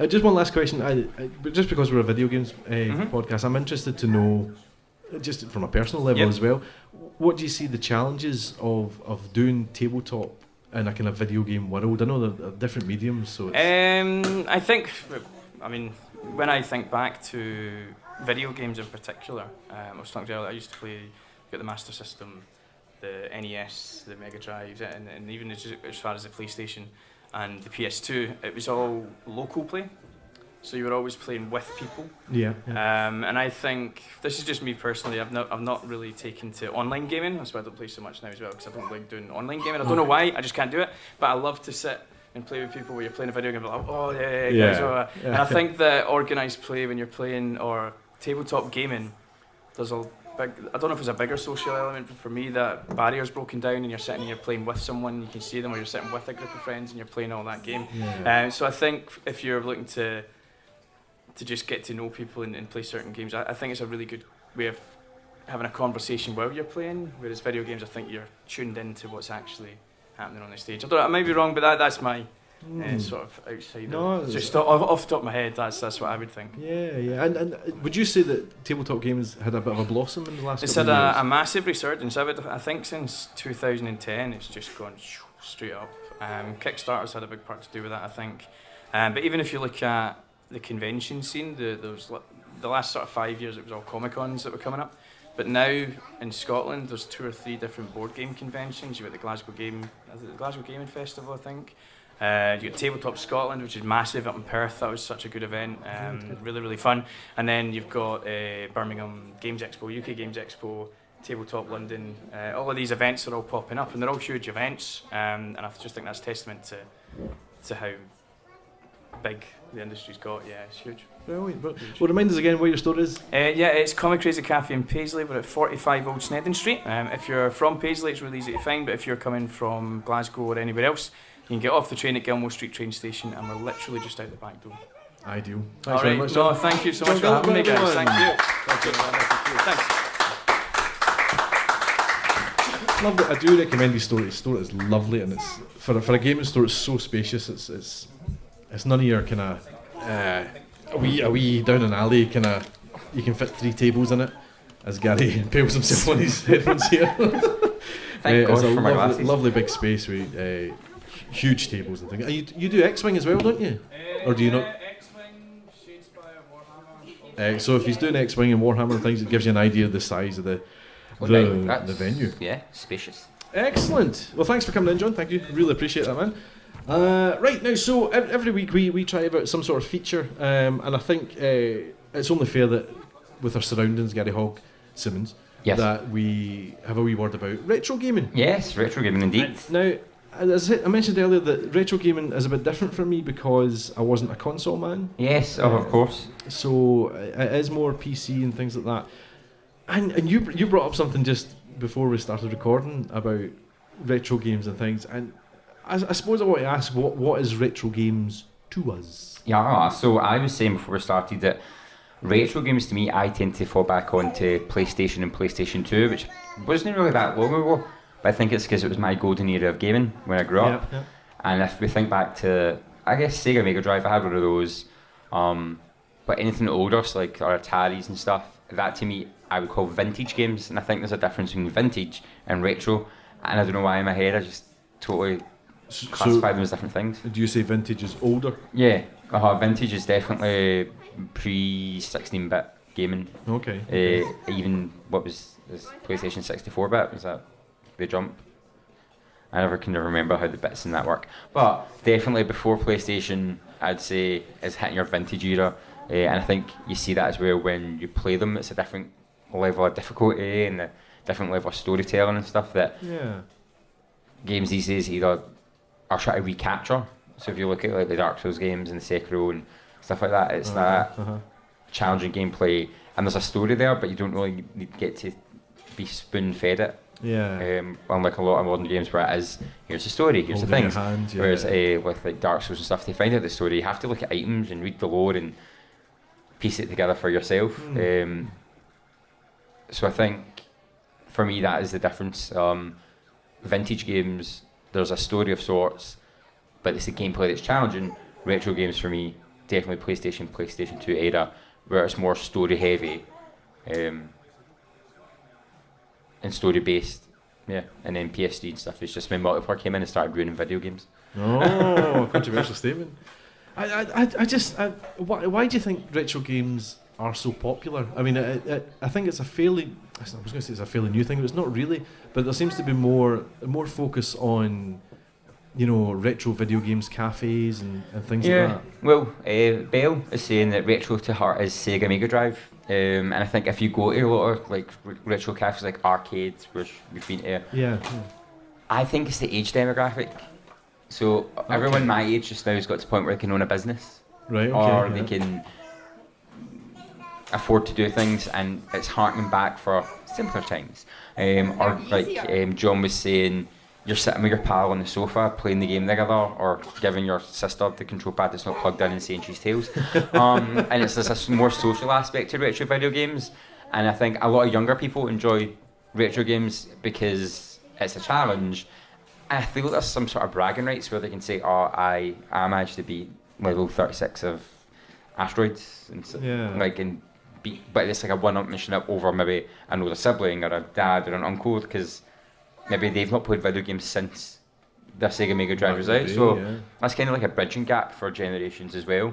Just one last question. Just because we're a video games podcast, I'm interested to know, just from a personal level as well, what do you see the challenges of doing tabletop in a kind of video game world? I know they're different mediums, so I think, when I think back to video games in particular, I was talking earlier, I used to play, the Master System, the NES, the Mega Drive, and even as far as the PlayStation and the PS2, it was all local play. So you were always playing with people. Yeah. And I think, this is just me personally, I've not really taken to online gaming. That's why I don't play so much now as well, because I don't like doing online gaming. I don't know why, I just can't do it. But I love to sit and play with people where you're playing a video game, like, oh yeah, guys. And I think that organised play when you're playing, or tabletop gaming, there's a big, I don't know if it's a bigger social element, but for me that barrier's broken down and you're sitting and you're playing with someone, you can see them, or you're sitting with a group of friends and you're playing all that game. So I think if you're looking to just get to know people and play certain games, I think it's a really good way of having a conversation while you're playing, whereas video games, I think you're tuned into what's actually happening on the stage. I might be wrong, but that's my sort of outside. Just off the top of my head, that's what I would think. Yeah. And would you say that tabletop games had a bit of a blossom in the last It's couple had of years? a massive resurgence. I think since 2010, it's just gone straight up. Kickstarter's had a big part to do with that, I think. But even if you look at the convention scene, the last sort of 5 years, it was all Comic-Cons that were coming up. But now in Scotland, there's 2 or 3 different board game conventions. You've got the Glasgow Gaming Festival, I think. You've got Tabletop Scotland, which is massive up in Perth. That was such a good event, really, really fun. And then you've got Birmingham Games Expo, UK Games Expo, Tabletop London. All of these events are all popping up, and they're all huge events. And I just think that's testament to how big the industry's got. Yeah, it's huge. Brilliant. Well, remind us again where your store is. It's Comic Crazy Cafe in Paisley. We're at 45 Old Snedden Street. If you're from Paisley, it's really easy to find, but if you're coming from Glasgow or anywhere else, you can get off the train at Gilmore Street train station, and we're literally just out the back door. Ideal. Thanks very much. No, thank you so much for having me, guys. Thank you. Thanks. Lovely. I do recommend the store. The store is lovely, and it's for a gaming store. It's so spacious. It's none of your kind of a wee down an alley kind of. You can fit 3 tables in it, as Garry impales himself on his headphones here. Thank God it's a for my glasses. lovely big space with huge tables and things. And you do X-Wing as well, don't you? Or do you not? X-Wing, Shadespire, Warhammer. So if he's doing X-Wing and Warhammer and things, it gives you an idea of the size of the venue. Yeah, spacious. Excellent. Well, thanks for coming in, John. Thank you. Really appreciate that, man. Right now, so every week we try about some sort of feature, and I think it's only fair that with our surroundings, Garry Hogg-Simmons, that we have a wee word about retro gaming. Yes, retro gaming indeed. Now, as I mentioned earlier, that retro gaming is a bit different for me because I wasn't a console man. Yes, of course. So it is more PC and things like that. And you brought up something just before we started recording about retro games and things, and I suppose I want to ask, what is retro games to us? Yeah, so I was saying before we started that retro games to me, I tend to fall back onto PlayStation and PlayStation 2, which wasn't really that long ago, but I think it's because it was my golden era of gaming when I grew up. Yeah. And if we think back to, I guess, Sega Mega Drive, I had one of those, but anything older, so like our Ataris and stuff, that to me I would call vintage games, and I think there's a difference between vintage and retro, and I don't know why in my head I just totally classify them as different things. Do you say vintage is older? Yeah, vintage is definitely pre-16-bit gaming. Okay. Even what was PlayStation 64-bit? Was that the jump? I never can remember how the bits in that work. But definitely before PlayStation, I'd say is hitting your vintage era, and I think you see that as well when you play them. It's a different level of difficulty and a different level of storytelling and stuff that games these days either are trying to recapture. So if you look at like the Dark Souls games and the Sekiro and stuff like that, it's that challenging gameplay, and there's a story there, but you don't really get to be spoon-fed it. Unlike a lot of modern games where it is, here's the story, here's the things. Whereas with like Dark Souls and stuff, to find out the story, you have to look at items and read the lore and piece it together for yourself. So I think for me that is the difference. Vintage games, there's a story of sorts, but it's the gameplay that's challenging. Retro games for me, definitely PlayStation 2 era, where it's more story heavy. And story based, and then PS3 and stuff. It's just when multiplayer came in and started ruining video games. Oh, controversial statement. Why do you think retro games are so popular? I mean, I think it's a fairly, I was going to say it's a fairly new thing, but it's not really. But there seems to be more focus on, retro video games cafes and things like that. Well, Bell is saying that retro to her is Sega Mega Drive. And I think if you go to a lot of like retro cafes like arcades, which we've been to, I think it's the age demographic. So everyone my age just now has got to the point where they can own a business, right? Or they can afford to do things, and it's harking back for simpler times. Or like John was saying, you're sitting with your pal on the sofa playing the game together, or giving your sister the control pad that's not plugged in and saying she's tails. And it's just a more social aspect to retro video games. And I think a lot of younger people enjoy retro games because it's a challenge. And I feel there's some sort of bragging rights where they can say, "Oh, I managed to beat level 36 of Asteroids," and so, but it's like a one-up mission up over maybe an older sibling or a dad or an uncle, because maybe they've not played video games since the Sega Mega Drive was out. So that's kind of like a bridging gap for generations as well.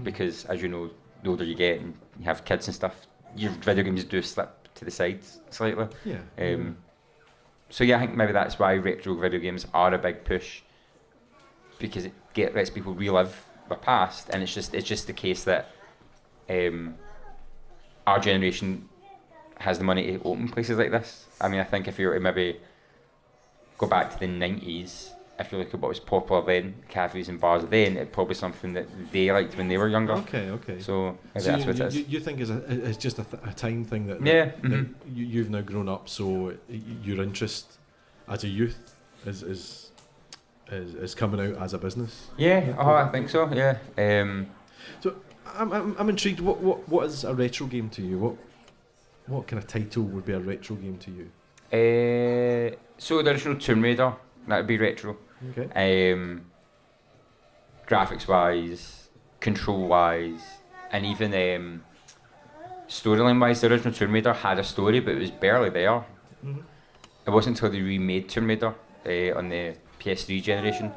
Because as you know, the older you get and you have kids and stuff, your video games do slip to the side slightly. So I think maybe that's why retro video games are a big push, because it lets people relive their past, and it's just the case that our generation has the money to open places like this. I mean, I think if you were to maybe go back to the 90s, if you look at what was popular then, cafes and bars then, it's probably something that they liked when they were younger. Okay. So that's what it is. You think it's just a time thing that, that you've now grown up, so your interest as a youth is coming out as a business? I think so, So I'm intrigued, what is a retro game to you? What kind of title would be a retro game to you? So the original Tomb Raider, that would be retro. Okay. Graphics wise, control wise, and even storyline wise, the original Tomb Raider had a story, but it was barely there. Mm-hmm. It wasn't until they remade Tomb Raider on the PS3 generation,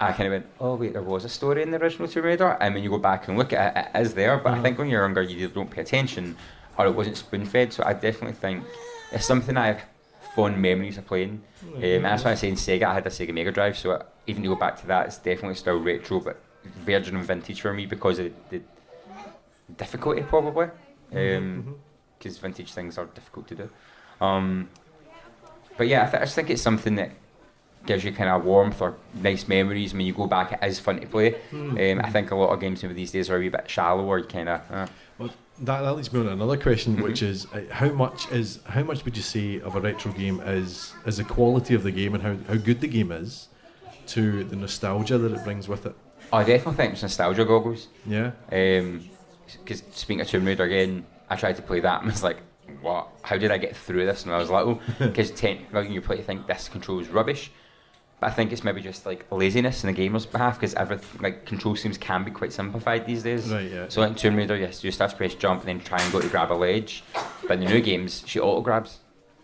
I kind of went, oh wait, there was a story in the original Tomb Raider. And when you go back and look at it, it is there, but I think when you're younger you either don't pay attention or it wasn't spoon-fed. So I definitely think it's something I have fond memories of playing. And that's why I say in Sega, I had a Sega Mega Drive, so even to go back to that, it's definitely still retro, but virgin and vintage for me because of the difficulty probably. Because vintage things are difficult to do. But yeah, I just think it's something that gives you kind of warmth or nice memories. When you go back, it is fun to play. I think a lot of games maybe these days are a wee bit shallow, or you kind of. Well, that leads me on to another question, which is how much would you say of a retro game is the quality of the game and how good the game is to the nostalgia that it brings with it? I definitely think it's nostalgia goggles. Yeah. Because speaking of Tomb Raider again, I tried to play that and was like, what? How did I get through this when I was little? Because when you play, you think this control is rubbish. But I think it's maybe just like laziness on the gamer's behalf, because control schemes can be quite simplified these days. Right, yeah. So in Tomb Raider, yes, you just have to press jump and then try and go to grab a ledge. But in the new games, she auto grabs.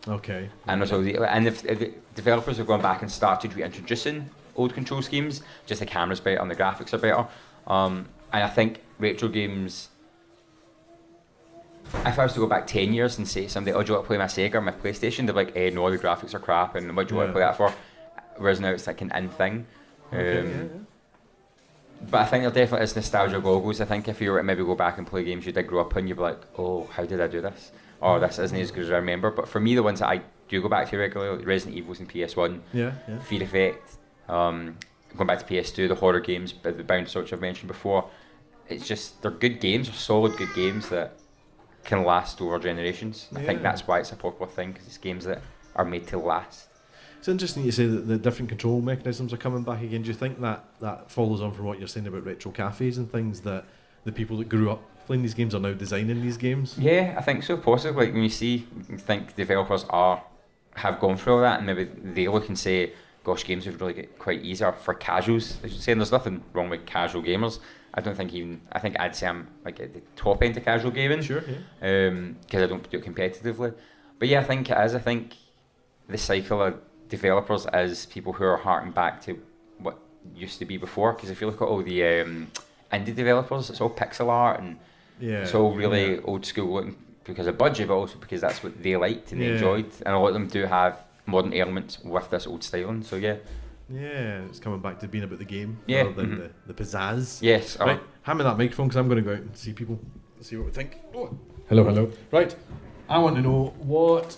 Okay. And also, if the developers have gone back and started reintroducing old control schemes, just the camera's better and the graphics are better. And I think retro games, if I was to go back 10 years and say to somebody, oh, do you want to play my Sega or my PlayStation? They're like, no, the graphics are crap, and what do you want to play that for? whereas now it's like an in thing. Okay, yeah. But I think there definitely is nostalgia goggles. I think if you were to maybe go back and play games you did grow up in, you'd be like, oh, how did I do this? Or this isn't as good as I remember. But for me, the ones that I do go back to regularly, like Resident Evils and PS1, Fear Effect, going back to PS2, the horror games, the Bound Sorts I've mentioned before. It's just, they're good games, they're solid good games that can last over generations. I think that's why it's a popular thing, because it's games that are made to last. It's interesting you say that the different control mechanisms are coming back again. Do you think that follows on from what you're saying about retro cafes and things, that the people that grew up playing these games are now designing these games? Yeah, I think so, possibly. Like when you think developers have gone through all that, and maybe they look and say, gosh, games would really get quite easier for casuals. As you're saying, there's nothing wrong with casual gamers. I think I'd say I'm like at the top end of casual gaming. Sure, because I don't do it competitively. But yeah, I think it is. I think the cycle of developers is people who are harking back to what used to be before. Because if you look at all the indie developers, it's all pixel art and it's all really old school looking because of budget, but also because that's what they liked and they enjoyed. And a lot of them do have modern elements with this old styling. So yeah. Yeah, it's coming back to being about the game rather than the pizzazz. Yes. Right, hand me that microphone because I'm going to go out and see people, see what we think. Oh. Hello. Right, I want to know what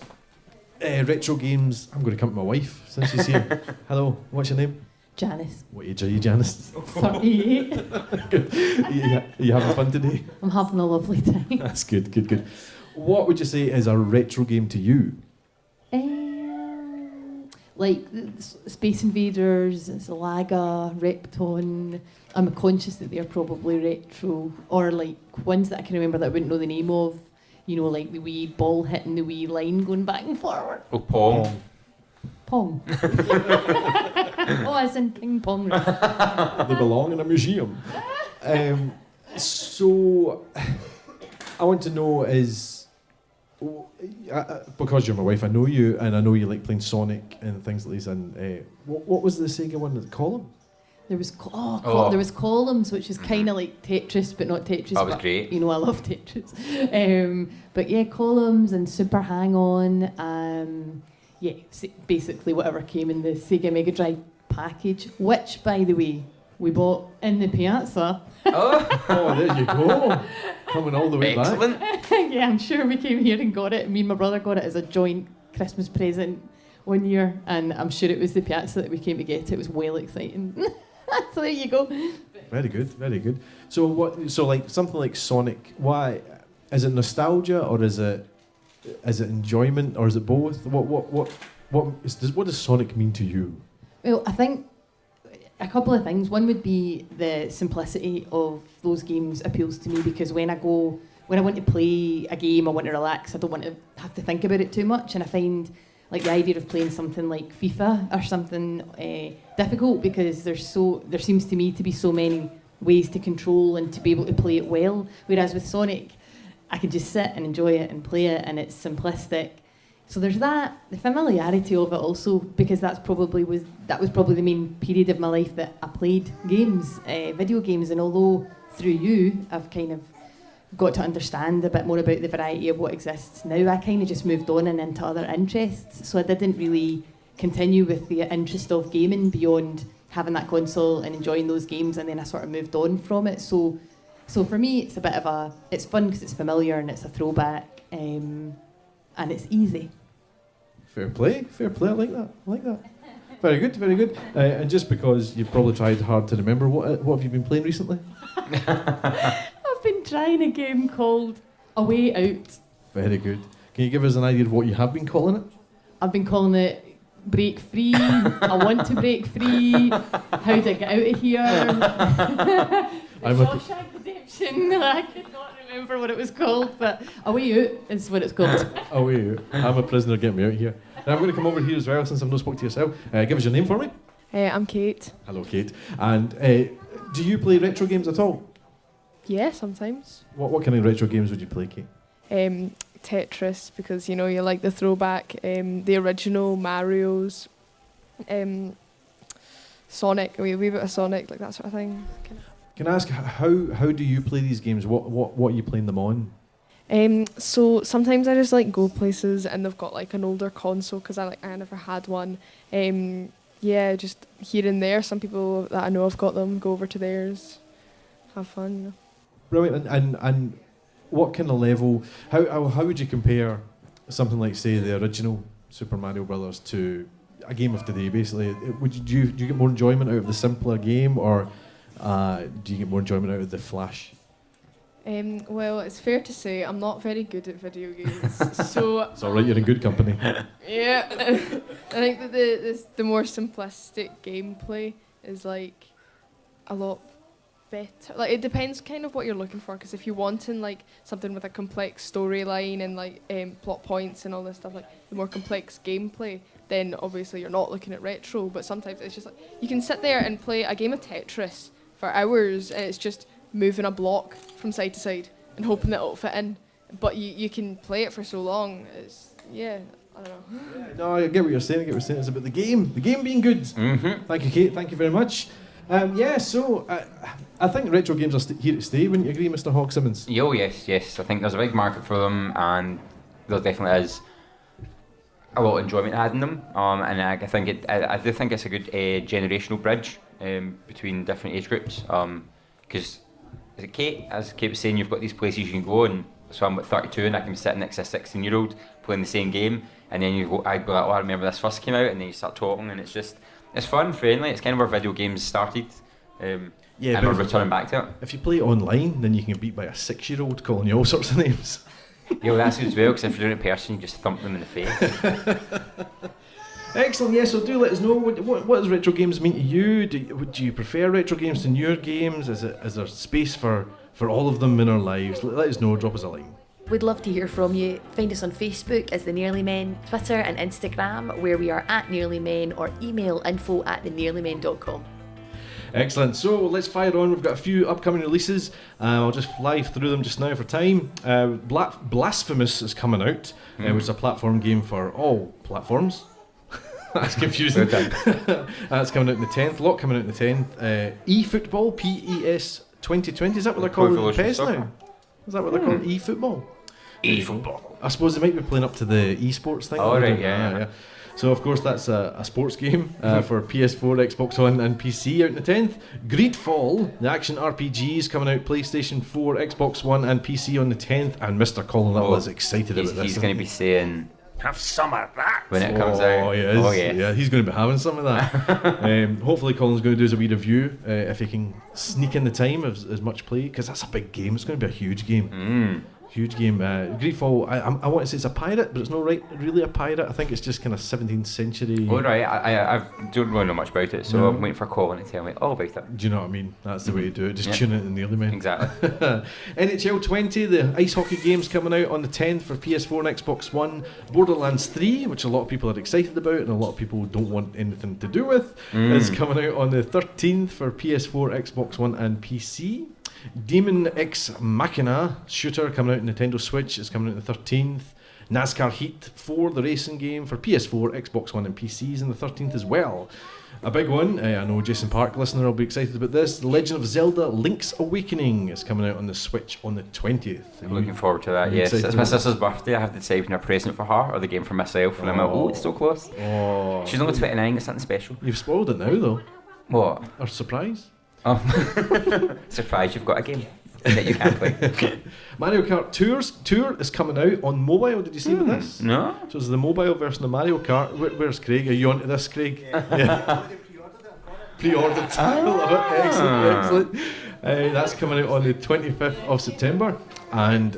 retro games. I'm going to come to my wife since she's here. Hello, what's your name? Janice. What age are you, Janice? 38. Good. Are you having fun today? I'm having a lovely time. That's good. What would you say is a retro game to you? Like Space Invaders, Zalaga, Repton. I'm conscious that they're probably retro, or like ones that I can remember that I wouldn't know the name of. You know, like the wee ball hitting the wee line going back and forward. Oh, Pong. Pong. Oh, as in ping pong. They belong in a museum. So, I want to know is, because you're my wife, I know you, and I know you like playing Sonic and things like this. And what was the Sega one? Column? There was there was Columns, which is kind of like Tetris, but not Tetris. That was great. You know, I love Tetris. But yeah, Columns and Super Hang-On. Yeah, basically whatever came in the Sega Mega Drive package, which, by the way, we bought in the Piazza. Oh, there you go. Coming all the way Excellent. back. Yeah, I'm sure we came here and got it. Me and my brother got it as a joint Christmas present one year, and I'm sure it was the Piazza that we came to get it. It was well exciting. So there you go. Very good. So like something like Sonic, why is it nostalgia or is it enjoyment or is it both? What does Sonic mean to you? Well, I think a couple of things. One would be the simplicity of those games appeals to me, because when I want to play a game, I want to relax. I don't want to have to think about it too much, and I find like the idea of playing something like FIFA or something difficult, because there seems to me to be so many ways to control and to be able to play it well. Whereas with Sonic, I can just sit and enjoy it and play it, and it's simplistic. So there's that, the familiarity of it also, because that was probably the main period of my life that I played games, video games, and although through you I've kind of got to understand a bit more about the variety of what exists now, I kind of just moved on and into other interests. So I didn't really continue with the interest of gaming beyond having that console and enjoying those games, and then I sort of moved on from it. So for me, it's a bit of it's fun because it's familiar and it's a throwback, and it's easy. Fair play. I like that. Very good. And just because you've probably tried hard to remember, what have you been playing recently? I've been trying a game called A Way Out. Very good. Can you give us an idea of what you have been calling it? I've been calling it Break Free, I Want to Break Free, How to Get Out of Here, Shawshank Redemption. I could not remember what it was called, but A Way Out is what it's called. A Way Out. I'm a prisoner, get me out here. Now I'm going to come over here as well, since I've not spoke to yourself. Give us your name for me. I'm Kate. Hello, Kate. And do you play retro games at all? Yeah, sometimes. What kind of retro games would you play, Kate? Tetris, because you like the throwback, the original Mario's, Sonic, a wee bit of Sonic, like that sort of thing. Can I ask how do you play these games? What are you playing them on? So sometimes I just go places and they've got like an older console, because I never had one. yeah, just here and there. Some people that I know have got them, go over to theirs, have fun, you know. Brilliant. And what kind of level, how would you compare something like, say, the original Super Mario Brothers to a game of today, basically? Do you get more enjoyment out of the simpler game, or do you get more enjoyment out of the Flash? Well, it's fair to say I'm not very good at video games, so It's all right, you're in good company. yeah. I think that the more simplistic gameplay is like a lot better. Like, it depends kind of what you're looking for, because if you're wanting like something with a complex storyline and like plot points and all this stuff, like the more complex gameplay, then obviously you're not looking at retro. But sometimes it's just like you can sit there and play a game of Tetris for hours, and it's just moving a block from side to side and hoping that it'll fit in. But you can play it for so long. It's, yeah, I don't know. No, I get what you're saying. It's about the game being good. Mm-hmm. Thank you, Kate. Thank you very much. So I think retro games are here to stay. Wouldn't you agree, Mr. Hogg-Simmons? Oh yes. I think there's a big market for them, and there definitely is a lot of enjoyment had in them. And I think I do think it's a good generational bridge between different age groups. Because as Kate was saying, you've got these places you can go, and so I'm 32 and I can be sitting next to a 16-year-old playing the same game, and then I'd be like, oh, I remember this first came out, and then you start talking, and it's fun, friendly. It's kind of where video games started, and we're returning back to it. If you play it online, then you can get beat by a 6-year-old calling you all sorts of names. Yeah, well, that's good as well, because if you're doing it in person, you just thump them in the face. Excellent, yeah, so do let us know, what does retro games mean to you? Do you prefer retro games to newer games? Is there space for all of them in our lives? Let us know, drop us a line. We'd love to hear from you. Find us on Facebook as The Nearly Men, Twitter and Instagram, where we are @NearlyMen, or email info@thenearlymen.com. Excellent, so let's fire on. We've got a few upcoming releases. I'll just fly through them just now for time. Blasphemous is coming out, which is a platform game for all platforms. That's confusing. That's coming out on the 10th. A lot coming out on the 10th. eFootball, PES 2020. Is that what they're calling PES now? Is that what they're calling eFootball? eFootball. I suppose they might be playing up to the esports thing. Oh, right, yeah. So, of course, that's a sports game for PS4, Xbox One and PC out on the 10th. Greedfall, the action RPG, is coming out PlayStation 4, Xbox One and PC on the 10th. And Mr. Colin Little is excited about this. He's going to be saying, have some of that when it comes out. Oh, yeah, he's going to be having some of that. Hopefully Colin's going to do us a wee review if he can sneak in the time as much play, because that's a big game. It's going to be a huge game. Huge game. Greedfall, I want to say it's a pirate, but it's not really a pirate. I think it's just kind of 17th century. Oh, right. I don't really know much about it, so I'm waiting for Colin to tell me all about it. Do you know what I mean? That's the way to do it. Just tune it in the early man. Exactly. NHL 20, the ice hockey game's coming out on the 10th for PS4 and Xbox One. Borderlands 3, which a lot of people are excited about and a lot of people don't want anything to do with, is coming out on the 13th for PS4, Xbox One and PC. Demon X Machina shooter coming out on Nintendo Switch is coming out on the 13th. NASCAR Heat 4, the racing game for PS4, Xbox One and PCs on the 13th as well. A big one, I know Jason Park listener will be excited about this. The Legend of Zelda Link's Awakening is coming out on the Switch on the 20th. I'm looking forward to that, yes. It's my sister's birthday. I have to decide between a present for her or the game for myself, and I'm like, it's so close. She's only 29, it's something special. You've spoiled it now though. What? Or surprise? Oh, surprise! You've got a game that you can't play. Mario Kart Tour is coming out on mobile. Did you see about this? No. So it's the mobile version of Mario Kart. Where's Craig? Are you onto this, Craig? Yeah. Pre-ordered. I love it. Excellent. That's coming out on the 25th of September, and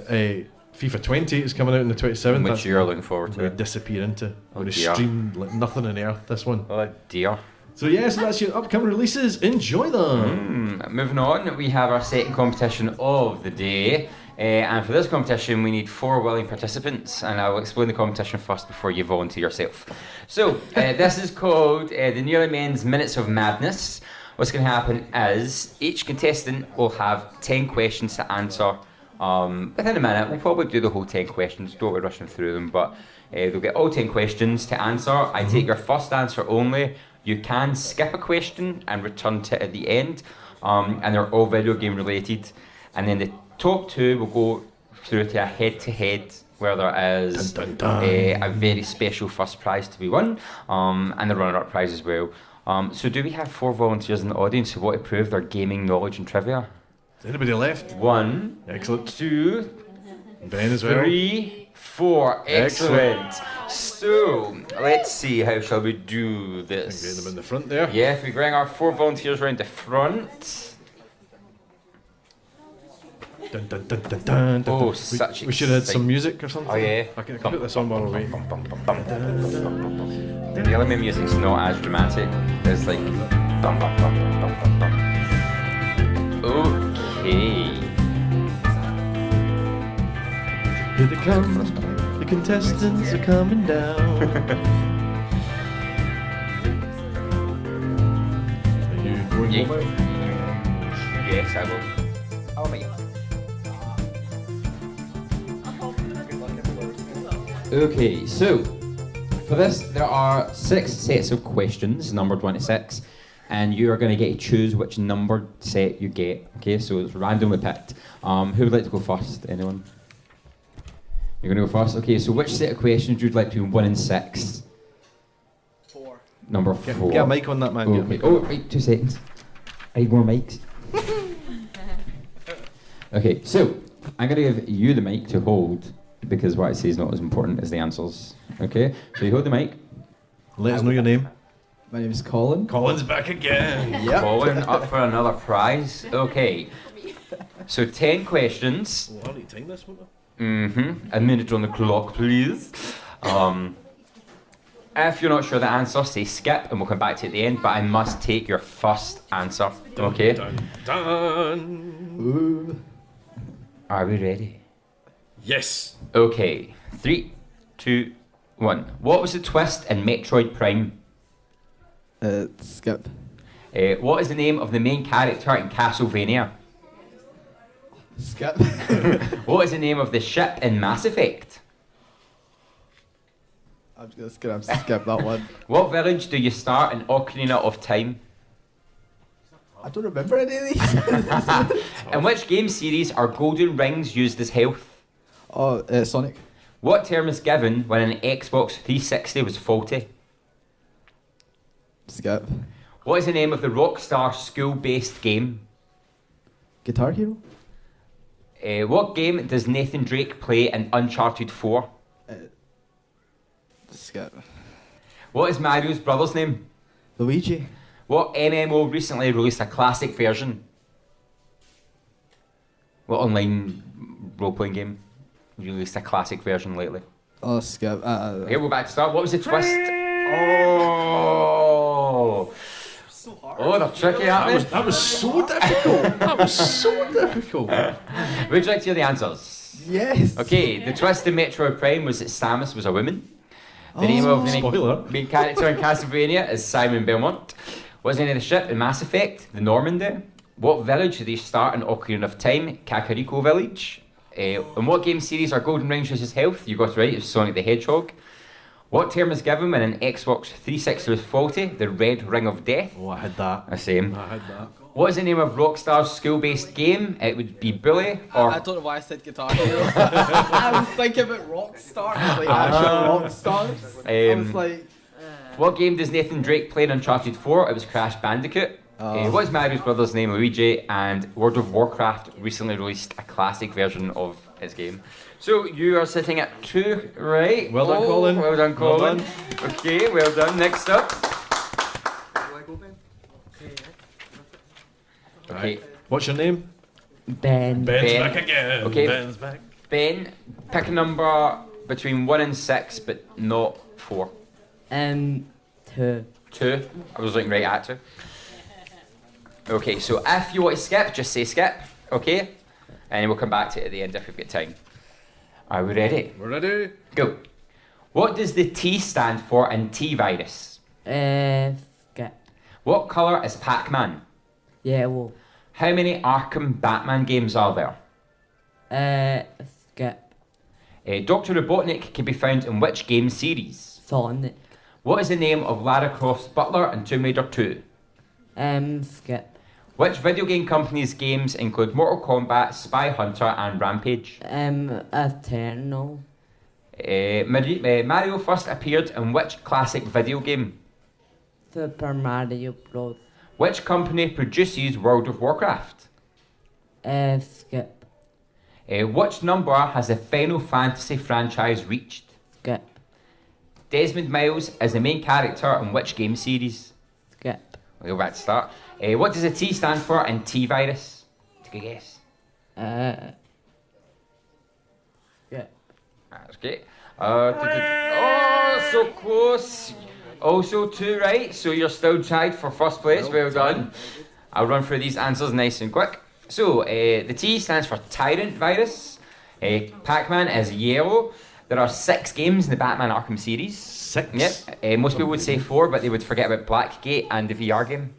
FIFA 20 is coming out on the 27th. Which you're looking forward to. We disappear into. We're stream like nothing on earth. This one. Oh dear. So yes, that's your upcoming releases. Enjoy them. Moving on, we have our second competition of the day. And for this competition, we need 4 willing participants. And I'll explain the competition first before you volunteer yourself. So, this is called the Nearly Men's Minutes of Madness. What's going to happen is each contestant will have 10 questions to answer within a minute. We'll probably do the whole 10 questions. Don't be rushing through them. But they'll get all 10 questions to answer. I take your first answer only. You can skip a question and return to it at the end, and they're all video game related. And then the top 2 will go through to a head-to-head where there is a very special first prize to be won, and the runner-up prize as well. So do we have 4 volunteers in the audience who want to prove their gaming knowledge and trivia? Is anybody left? 1. Excellent. 2. Ben as well. 3, 4. Excellent. So, let's see, how shall we do this? Get them in the front there. Yeah, if we bring our 4 volunteers round the front. Dun, dun, dun, dun, dun, dun. Oh, such we should have had some exciting- music or something. Oh, yeah. I can put this on while we're waiting. The element music's not as dramatic. It's like. Bum, bum, bum, bum, bum, bum, bum. Okay. Here they come. The contestants are coming down. Are you going Yeah. home out? Yes, I will. Oh my. Okay, so for this, there are 6 sets of questions, numbered 1 to 6, and you are going to get to choose which numbered set you get. Okay, so it's randomly picked. Who would like to go first? Anyone? You're going to go first? Okay, so which set of questions would you like to be 1 and 6? 4. Number 4. Get a mic on that, man. Get a Okay. mic Oh, wait, 2 seconds. I need more mics. Okay, so I'm going to give you the mic to hold because what I say is not as important as the answers. Okay, so you hold the mic. Let us know your name. My name is Colin. Colin's back again. Yep. Colin up for another prize. Okay. So 10 questions. Oh, I'll need time this, won't A minute on the clock, please. If you're not sure the answer, say skip and we'll come back to it at the end, but I must take your first answer. Okay? Dun, dun. Ooh. Are we ready? Yes. Okay. 3, 2, 1. What was the twist in Metroid Prime? Skip. What is the name of the main character in Castlevania? Skip. What is the name of the ship in Mass Effect? I'm just gonna skip that one. What village do you start in Ocarina of Time? I don't remember any of these. In which game series are golden rings used as health? Oh, Sonic. What term is given when an Xbox 360 was faulty? Skip. What is the name of the Rockstar school-based game? Guitar Hero. What game does Nathan Drake play in Uncharted 4? Skip. What is Mario's brother's name? Luigi. What MMO recently released a classic version? What online role-playing game released a classic version lately? Oh, skip. Here, we're back to start. What was the twist? Oh! Oh, they're tricky, aren't they? That was so difficult. That was so difficult. Would you like to hear the answers? Yes. Okay, the twist in Metroid Prime was that Samus was a woman. The name of the Spoiler. main character in Castlevania is Simon Belmont. What's the name of the ship in Mass Effect? The Normandy. What village did they start in Ocarina of Time? Kakariko Village. In what game series are golden rings used as health? You got it right, it's Sonic the Hedgehog. What term is given when an Xbox 360 was faulty? The Red Ring of Death. Oh, I had that. The same. I had that. What is the name of Rockstar's school-based game? It would be Bully or... I don't know why I said Guitar Hero. I was thinking about Rockstar. I was like, actual rock stars. I was like... What game does Nathan Drake play in Uncharted 4? It was Crash Bandicoot. What is Mario's brother's name? Luigi. And World of Warcraft recently released a classic version of his game. So you are sitting at 2, right? Well done, Colin. Well done, Colin. Well done. Okay, well done. Next up. Okay. What's your name? Ben. Ben's back again. Okay. Ben's back. Ben, pick a number between 1 and 6, but not 4. 2. 2. I was looking right at 2. Okay, so if you want to skip, just say skip, okay? And we'll come back to it at the end if we've got time. Are we ready? We're ready. Go. What does the T stand for in T-Virus? Skip. What colour is Pac-Man? Yellow. How many Arkham Batman games are there? Skip. Dr. Robotnik can be found in which game series? Sonic. What is the name of Lara Croft's butler in Tomb Raider 2? Skip. Which video game company's games include Mortal Kombat, Spy Hunter and Rampage? Eternal. Mario first appeared in which classic video game? Super Mario Bros. Which company produces World of Warcraft? Skip. Which number has the Final Fantasy franchise reached? Skip. Desmond Miles is the main character in which game series? Skip. We'll go back to start. What does the T stand for in T-Virus? Take a guess. Skip. That's great. Oh, so close. Also 2 right, so you're still tied for first place. Well done. I'll run through these answers nice and quick. So, the T stands for Tyrant Virus. Pac-Man is yellow. There are 6 games in the Batman Arkham series. 6? Yep. Most people would say 4, but they would forget about Blackgate and the VR game.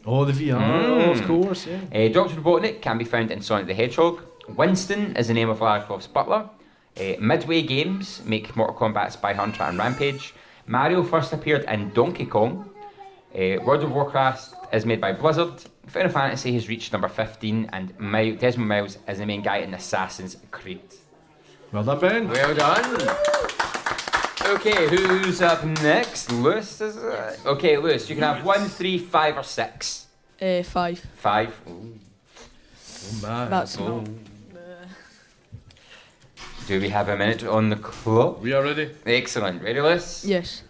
Oh, the VR, of course, yeah. Dr. Robotnik can be found in Sonic the Hedgehog. Winston is the name of Lara Croft's butler. Midway Games make Mortal Kombat Spy Hunter and Rampage. Mario first appeared in Donkey Kong. World of Warcraft is made by Blizzard. Final Fantasy has reached number 15, and Desmond Miles is the main guy in Assassin's Creed. Well done, Ben. Well done. Okay, who's up next? Lewis is it? Okay, Lewis, you can have 1, 3, 5 or 6. 5. 5. Ooh. Oh man. That's not. Do we have a minute on the clock? We are ready. Excellent. Ready, Liz? Yes.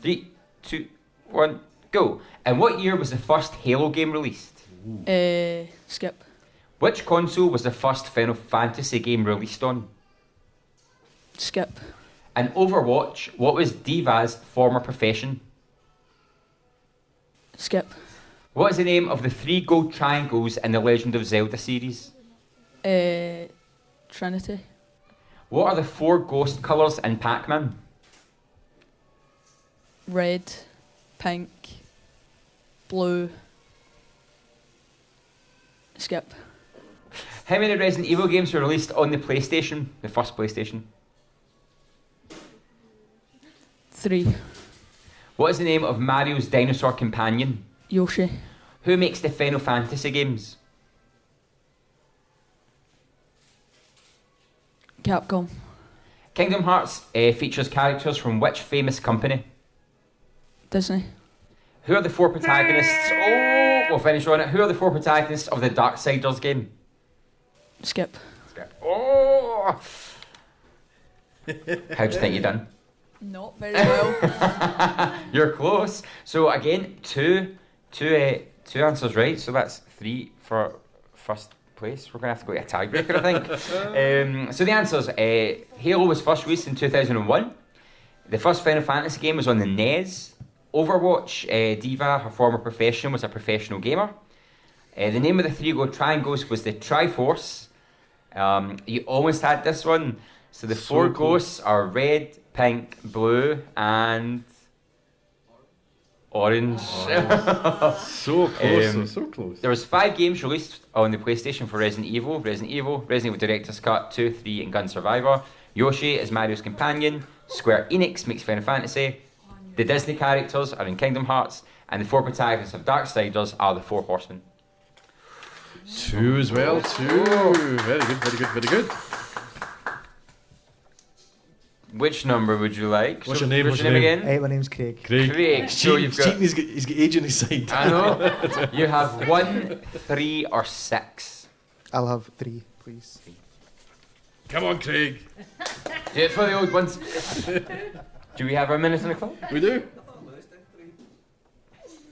3, 2, 1, go. And what year was the first Halo game released? Skip. Which console was the first Final Fantasy game released on? Skip. In Overwatch, what was Diva's former profession? Skip. What is the name of the 3 gold triangles in the Legend of Zelda series? Trinity. What are the 4 ghost colours in Pac-Man? Red. Pink. Blue. Skip. How many Resident Evil games were released on the PlayStation, the first PlayStation? 3. What is the name of Mario's dinosaur companion? Yoshi. Who makes the Final Fantasy games? Capcom. Kingdom Hearts features characters from which famous company? Disney. Who are the 4 protagonists? Oh, we'll finish on it. Who are the 4 protagonists of the Darksiders game? Skip. Oh! How do you think you done? Not very well. You're close. So again, two answers right. So that's 3 for first place. We're gonna have to go to a tiebreaker, I think. So the answers: Halo was first released in 2001. The first Final Fantasy game was on the NES. Overwatch, Diva, her former profession, was a professional gamer. The name of the 3 gold triangles was the Triforce. You almost had this one. So the 4 ghosts are red, pink, blue, and orange. So close, so close. There was 5 games released on the PlayStation for Resident Evil, Resident Evil Director's Cut 2, 3, and Gun Survivor. Yoshi is Mario's companion. Square Enix makes Final Fantasy. The Disney characters are in Kingdom Hearts, and the 4 protagonists of Darksiders are the 4 Horsemen. 2 as well, 2. Very good, very good, very good. Which number would you like? What's your name? What's your name again? My name's Craig. Craig. So you've got. He's got age on his side. I know. You have 1, 3, or 6. I'll have 3, please. Come on, Craig. Do it for the old ones. Do we have a minute on the clock? We do.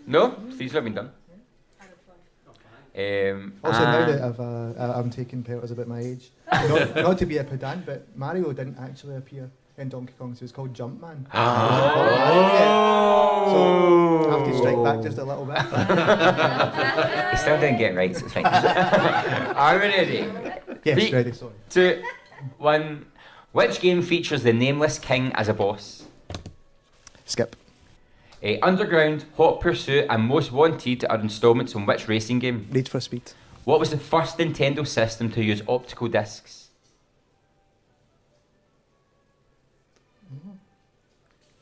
No? 3's not been done. Also, now that I'm taking pelters about my age, not to be a pedant, but Mario didn't actually appear in Donkey Kong, so it's called Jumpman. So I have to strike back just a little bit. He still didn't get it right, so it's fine. Are we ready? Yes, 3, ready, sorry. 2, 1. Which game features the Nameless King as a boss? Skip. Underground, Hot Pursuit, and Most Wanted are installments on which racing game? Need for Speed. What was the first Nintendo system to use optical discs?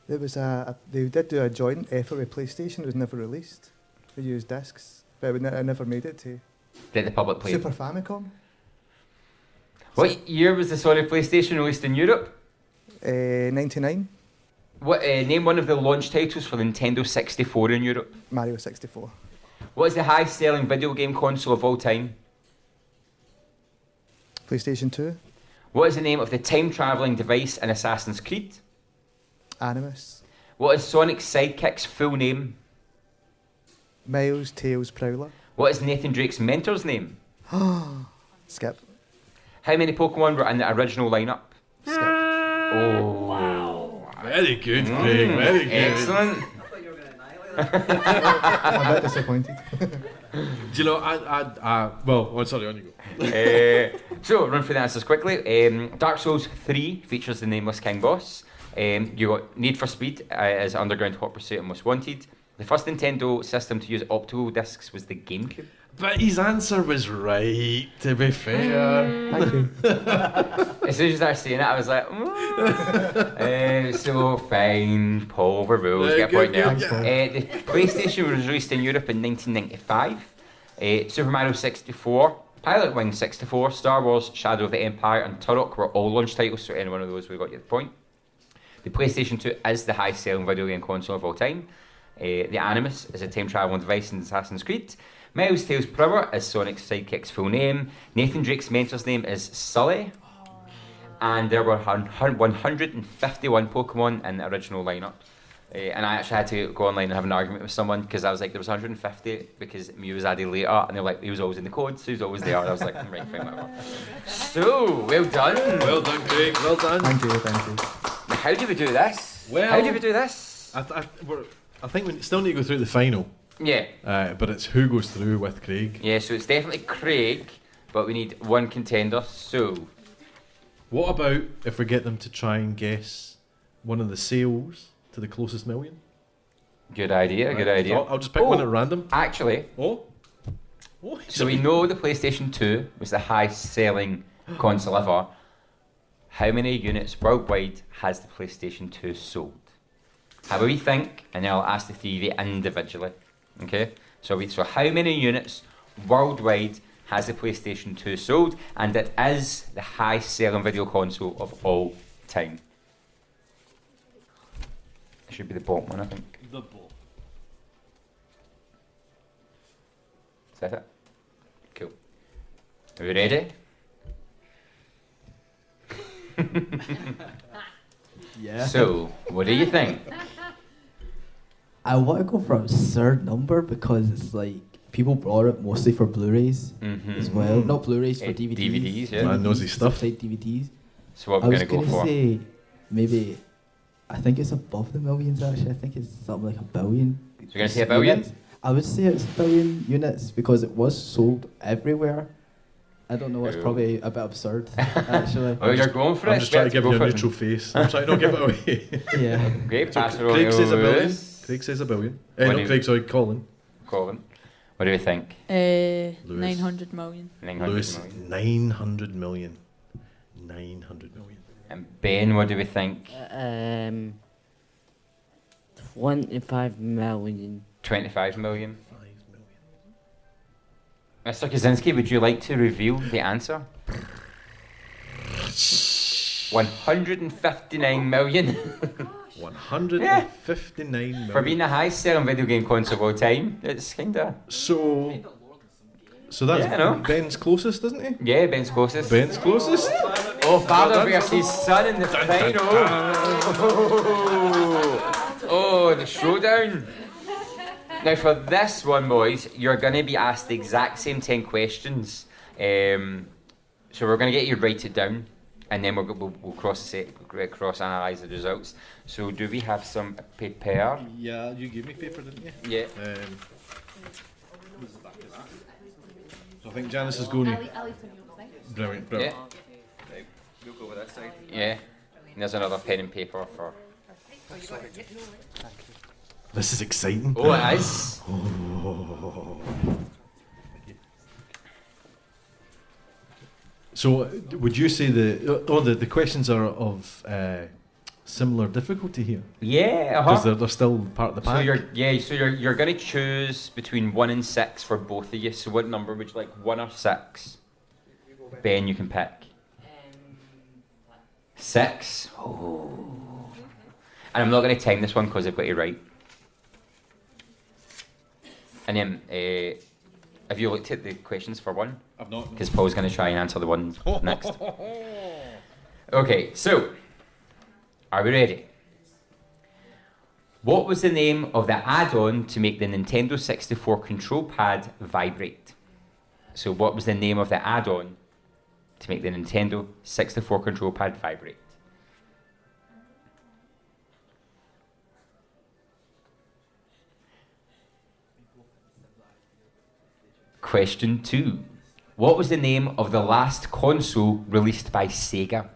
There was they did do a joint effort with PlayStation. It was never released. They used discs, but it never made it to. Did the public play? Super Famicom. What year was the Sony PlayStation released in Europe? 99. What? Name one of the launch titles for the Nintendo 64 in Europe. Mario 64. What is the highest-selling video game console of all time? PlayStation 2. What is the name of the time-travelling device in Assassin's Creed? Animus. What is Sonic's sidekick's full name? Miles Tails Prowler. What is Nathan Drake's mentor's name? Skip. How many Pokemon were in the original lineup? Skip. Oh. Wow. Very good, Craig. Very good. Excellent. I'm a bit disappointed. Do you know, sorry, on you go. So, run through the answers quickly. Dark Souls 3 features the nameless King Boss. You got Need for Speed as Underground Hot Pursuit and Most Wanted. The first Nintendo system to use optical discs was the GameCube. But his answer was right, to be fair. Thank you. As soon as you started saying it, I was like, so fine, Paul, the rules, get a point there. The PlayStation was released in Europe in 1995. Super Mario 64, Pilot Wing 64, Star Wars, Shadow of the Empire, and Turok were all launch titles, so any one of those we got you the point. The PlayStation 2 is the highest selling video game console of all time. The Animus is a time traveling device in Assassin's Creed. Miles Tails Prower is Sonic's sidekick's full name. Nathan Drake's mentor's name is Sully. And there were 151 Pokemon in the original lineup. And I actually had to go online and have an argument with someone because I was like, there was 150 because Mew was added later, and they're like, he was always in the code, so he was always there. And I was like, right, fine, whatever. So, well done. Well done, Craig. Well done. Thank you. Now, how do we do this? Well, how do we do this? I think we still need to go through the final. Yeah. But it's who goes through with Craig. Yeah, so it's definitely Craig, but we need one contender, so... What about if we get them to try and guess one of the sales to the closest million? Good idea, good idea. I'll just pick one at random. Actually. So we know the PlayStation 2 was the highest selling console ever. How many units worldwide has the PlayStation 2 sold? Have a wee think, and then I'll ask the three of you individually. Okay? So how many units worldwide has the PlayStation 2 sold? And it is the highest selling video console of all time. It should be the bottom one, I think. The ball. Is that it? Cool. Are we ready? Yeah. So, what do you think? I want to go for an absurd number because it's like people bought it mostly for Blu-rays as well. Not Blu-rays, for DVDs. DVDs, yeah. Man knows his stuff. DVDs. So what we're going to go for? I was going to say maybe, I think it's above the millions actually. I think it's something like 1 billion. So you're going to say 1 billion? Units. I would say it's 1 billion units because it was sold everywhere. I don't know, it's probably a bit absurd, actually. Oh, you're going for it? I'm just trying to give you a neutral face. I'm trying not to give it away. Yeah. Great, so Craig says 1 billion. Craig says 1 billion. Colin. What do you think? 900 million. 900 million. 900 million. And Ben, what do we think? 25 million. 25 million. Mr. Kaczynski, would you like to reveal the answer? 159 million. 159 million. For being the highest selling video game console of all time, it's kinda... So that's Ben's closest, isn't he? Yeah, Ben's closest. Ben's closest? Oh, father versus son in the final. Oh, the showdown. Now for this one, boys, you're going to be asked the exact same 10 questions. So we're going to get you to write it down, and then we'll cross-analyse the results. So do we have some paper? Yeah, you gave me paper, didn't you? Yeah. So I think Janice is going to... Brilliant. Yeah. Right, we'll go with this side. Yeah. And there's another pen and paper for... This is exciting. Oh, it is. Oh. So, would you say the questions are of similar difficulty here? Yeah, because they're still part of the pack. So you're going to choose between 1 and 6 for both of you. So what number would you like, 1 or 6? Ben, you can pick. 6. Oh. And I'm not going to time this one because I've got it right. And then, have you looked at the questions for one? I've not. Because Paul's going to try and answer the one next. Okay, so, are we ready? What was the name of the add-on to make the Nintendo 64 control pad vibrate? So what was the name of the add-on to make the Nintendo 64 control pad vibrate? Question 2. What was the name of the last console released by Sega?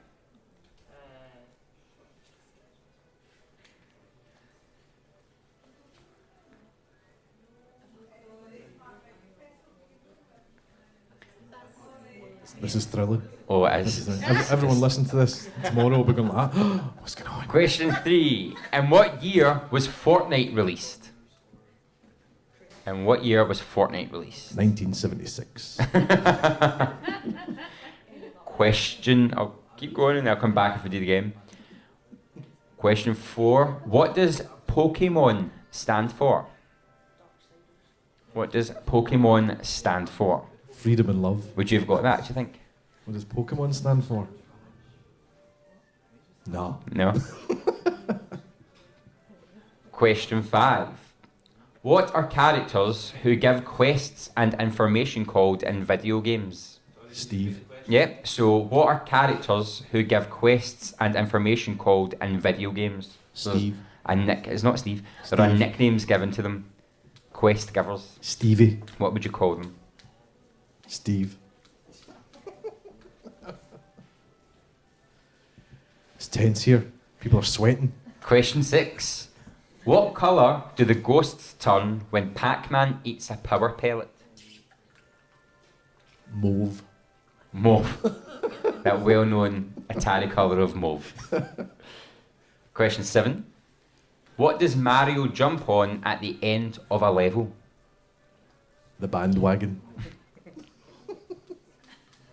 This is thrilling. Oh, it is. Everyone listen to this tomorrow. Will be going like, what's going on? Question 3. In what year was Fortnite released? In what year was Fortnite released? 1976. Question, I'll keep going and I'll come back if we do the game. Question 4. What does Pokemon stand for? What does Pokemon stand for? Freedom and love. Would you have got that, do you think? What does Pokemon stand for? No. No. Question 5. What are characters who give quests and information called in video games? Steve. Yep, so what are characters who give quests and information called in video games? Steve. It's not Steve. There are nicknames given to them. Quest givers. Stevie. What would you call them? Steve. It's tense here. People are sweating. Question 6. What colour do the ghosts turn when Pac-Man eats a power pellet? Mauve. Mauve. That well-known Atari colour of mauve. Question 7. What does Mario jump on at the end of a level? The bandwagon.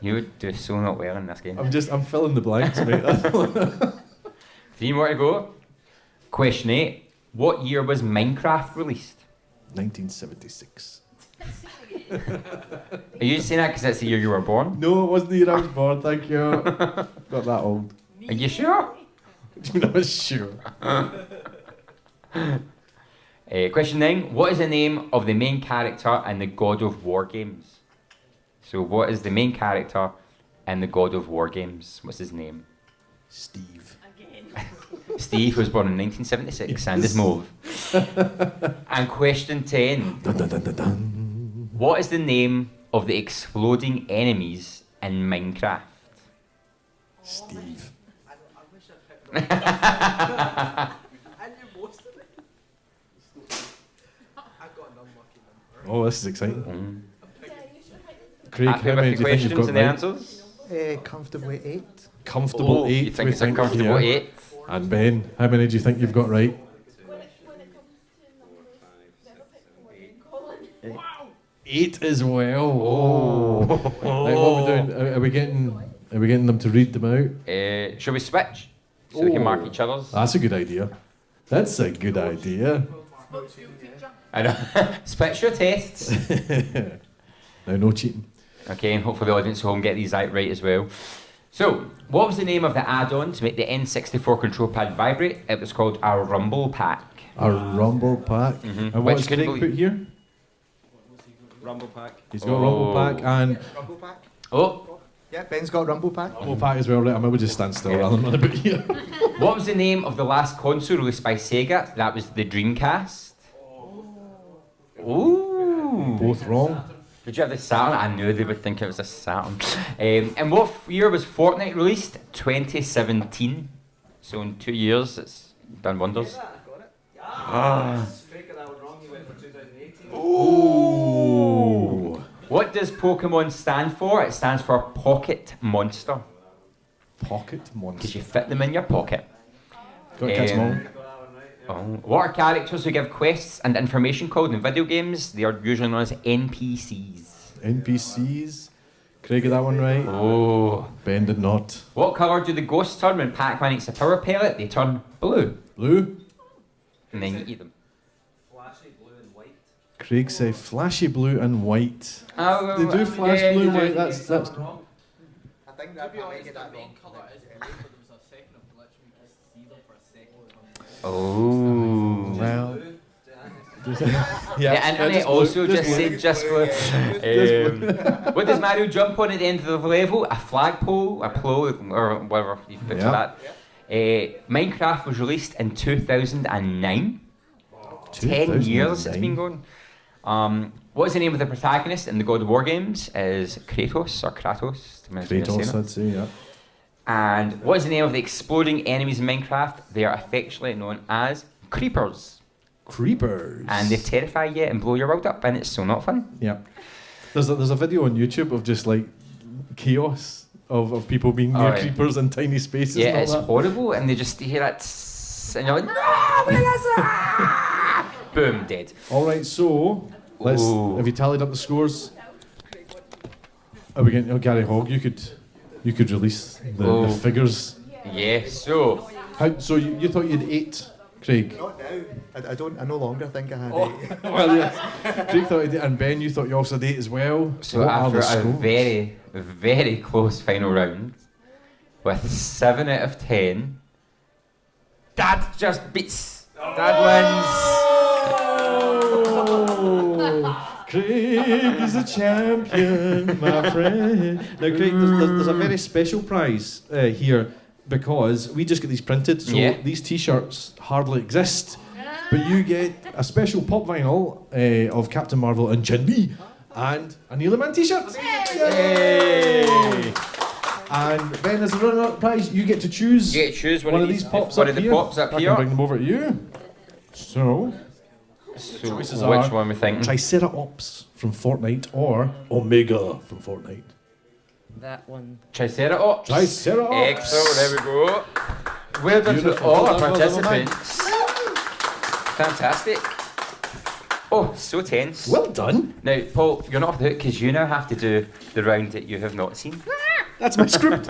You would do so not well in this game. I'm filling the blanks, mate. 3 more to go. Question 8. What year was Minecraft released? 1976. Are you saying that because that's the year you were born? No, it wasn't the year I was born, thank you. Got that old. Are you sure? Do you mean I was sure? Question 9. What is the name of the main character in the God of War games? So what is the main character in the God of War games? What's his name? Steve. Steve was born in 1976 and is mauve. And question 10. Dun, dun, dun, dun, dun. What is the name of the exploding enemies in Minecraft? Steve. Oh, this is exciting. Craig, how many do you think you've got and right? answers? Comfortably 8. Comfortable 8. You think it's a comfortable 8? And Ben, how many do you think you've got right? 8 as well. Oh. Like, what are we doing? Are we getting them to read them out? Shall we switch? So we can mark each other's? That's a good idea. That's a good idea. I know. Switch your tests. Now, no cheating. Okay, and hopefully the audience at home get these right as well. So, what was the name of the add-on to make the N64 control pad vibrate? It was called a Rumble Pack. A Rumble Pack? Mm-hmm. And what's Craig put here? Rumble Pack. He's got Rumble Pack and... Rumble Pack? Oh! Yeah, Ben's got Rumble Pack. Rumble Pack as well, right? I mean, we'll just stand still rather than run about here. What was the name of the last console released by Sega? That was the Dreamcast. Ooh! Both wrong. Did you have the Saturn? I knew they would think it was a Saturn. And what year was Fortnite released? 2017. So in 2 years, it's done wonders. Ooh! What does Pokemon stand for? It stands for Pocket Monster. Pocket Monster. Because you fit them in your pocket. Got to catch them all. What are characters who give quests and information called in video games? They are usually known as NPCs. NPCs. Craig got that one right. Oh. Ben did not. What colour do the ghosts turn when Pac-Man eats a power pellet? They turn blue. Blue. And then you eat them. Craig say flashy blue and white. Oh, They do flash yeah, blue you and white. do. That's. I think that might get that wrong. Oh. Well. The internet also just said just for. What does Mario jump on at the end of the level? A flagpole, a pole, or whatever you picture that. Minecraft was released in 2009. 10 years it's been going. What is the name of the protagonist in the God of War games? Is Kratos or Kratos? Kratos, I'd say, yeah. And what is the name of the exploding enemies in Minecraft? They are affectionately known as creepers. Creepers. And they terrify you and blow your world up, and it's so not fun. Yeah. There's a video on YouTube of just like chaos of people being near creepers in tiny spaces. Yeah, and all it's that. horrible, and they just hear that, and you're like, no, Melissa! Boom, dead. All right, so let's. Have you tallied up the scores? Are we getting? Oh, Gary Hogg, you could release the figures. Yeah. So. So you thought you had 8, Craig? Not now. I no longer think I had 8. Well, yes. Craig thought he did, and Ben, you thought you also had 8 as well. So what are after the a scores? very, very close final round, with 7 out of 10, Dad just beats. Dad wins. Craig is a champion, my friend. Now, Craig, there's a very special prize here because we just get these printed, so these T-shirts hardly exist. But you get a special pop vinyl of Captain Marvel and Chin-Li and a Nearly Man T-shirt. Yay! And Ben, as a runner-up prize, you get to choose. You get to choose one of these pops one up of the here. pops up I here. can bring them over to you. So choices which are one we thinking? Triceratops from Fortnite or Omega from Fortnite. That one. Triceratops. Triceratops. Excellent, there we go. Well done to Beautiful. all Well our done, well done, well done. participants. Fantastic. Oh, so tense. Well done. Now, Paul, you're not off the hook because you now have to do the round that you have not seen. That's my script.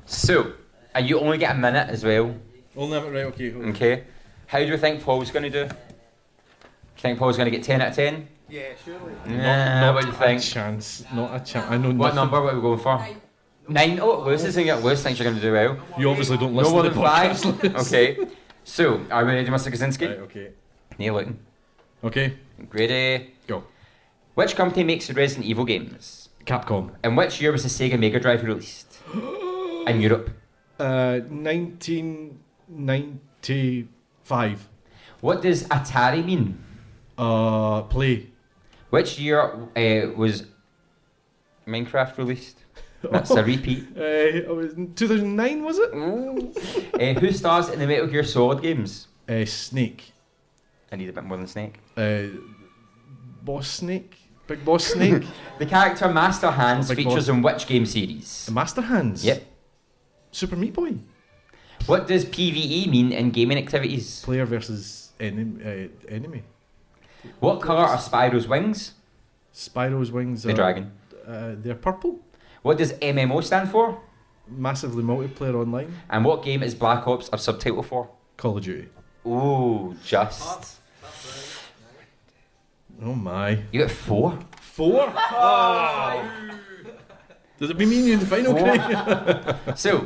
So, and you only get a minute as well. Only have it right, okay. Okay. How do you think Paul's going to do? Do you think Paul's going to get 10 out of 10? Yeah, surely. Nah, what do you think? Not a chance. I know What nothing. number are we going for? 9. Oh, Lewis is going to get Lewis thinks you're going to do well. You obviously don't No listen more to than the podcast. 5. Lewis. Okay. So, are we ready, Mr. Kaczynski? Right, okay. Neil Luton. Okay. Ready? Go. Which company makes the Resident Evil games? Capcom. In which year was the Sega Mega Drive released? In Europe. 1995. What does Atari mean? Play. Which year was Minecraft released? That's a repeat. It was 2009, was it? Who stars in the Metal Gear Solid games? Snake. I need a bit more than Snake. Boss Snake? Big Boss Snake? The character Master Hands Big features Boss. in which game series? The Master Hands? Yep. Super Meat Boy? What does PvE mean in gaming activities? Player versus enemy. What colour are Spyro's wings? Spyro's wings The are... dragon. They're purple. What does MMO stand for? Massively multiplayer online. And what game is Black Ops a subtitle for? Call of Duty. Ooh, just. Oh my. You got 4? 4? Does it mean me and you in the final, Craig? So,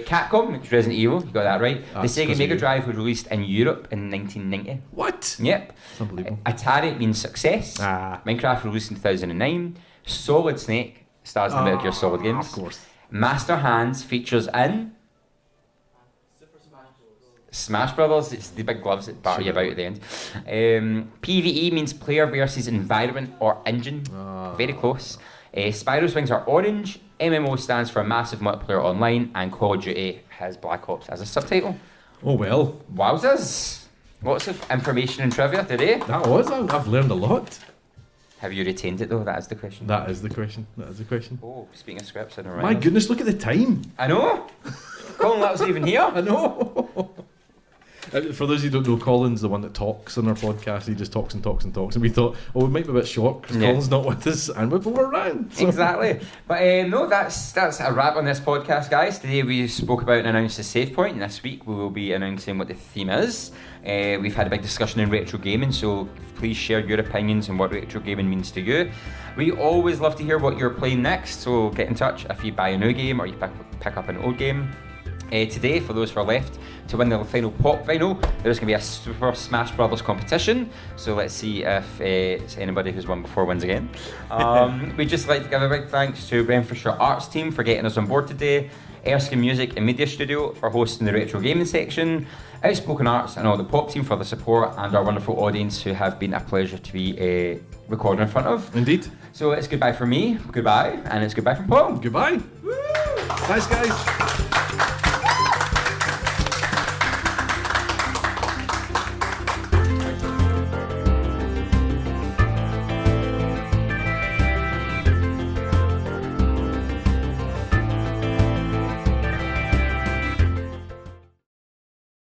Capcom, which is Resident Evil, you got that right. That's The Sega 'cause of Mega you. Drive was released in Europe in 1990. What? Yep. Unbelievable. Atari means success. Minecraft released in 2009. Solid Snake stars in the Metal Gear Solid games. Of course. Master Hands features in Smash Brothers. It's the big gloves that batter you about at the end. PvE means player versus environment or engine. Very close. Spyro's wings are orange. MMO stands for Massive Multiplayer Online, and Call of Duty has Black Ops as a subtitle. Oh well. Wowzers! Lots of information and trivia today. That was. I've learned a lot. Have you retained it though? That is the question. That is the question. Oh, speaking of scripts, I don't My goodness, look at the time. I know. Colin Little's even here. I know. For those who don't know, Colin's the one that talks on our podcast. He just talks and talks and talks. And we thought, we might be a bit short because Colin's not with us and we're around. So. Exactly. But no, that's a wrap on this podcast, guys. Today we spoke about and announced the save point, and this week we will be announcing what the theme is. We've had a big discussion in retro gaming, so please share your opinions on what retro gaming means to you. We always love to hear what you're playing next, so get in touch if you buy a new game or you pick up an old game. Today, for those who are left, to win the final pop vinyl, there's going to be a Super Smash Brothers competition. So let's see if it's anybody who's won before wins again. We'd just like to give a big thanks to Renfrewshire Arts team for getting us on board today, Erskine Music and Media Studio for hosting the retro gaming section, Outspoken Arts and all the pop team for the support, and our wonderful audience who have been a pleasure to be recording in front of. Indeed. So it's goodbye from me, goodbye, and it's goodbye from Paul. Goodbye. Woo! Thanks, guys.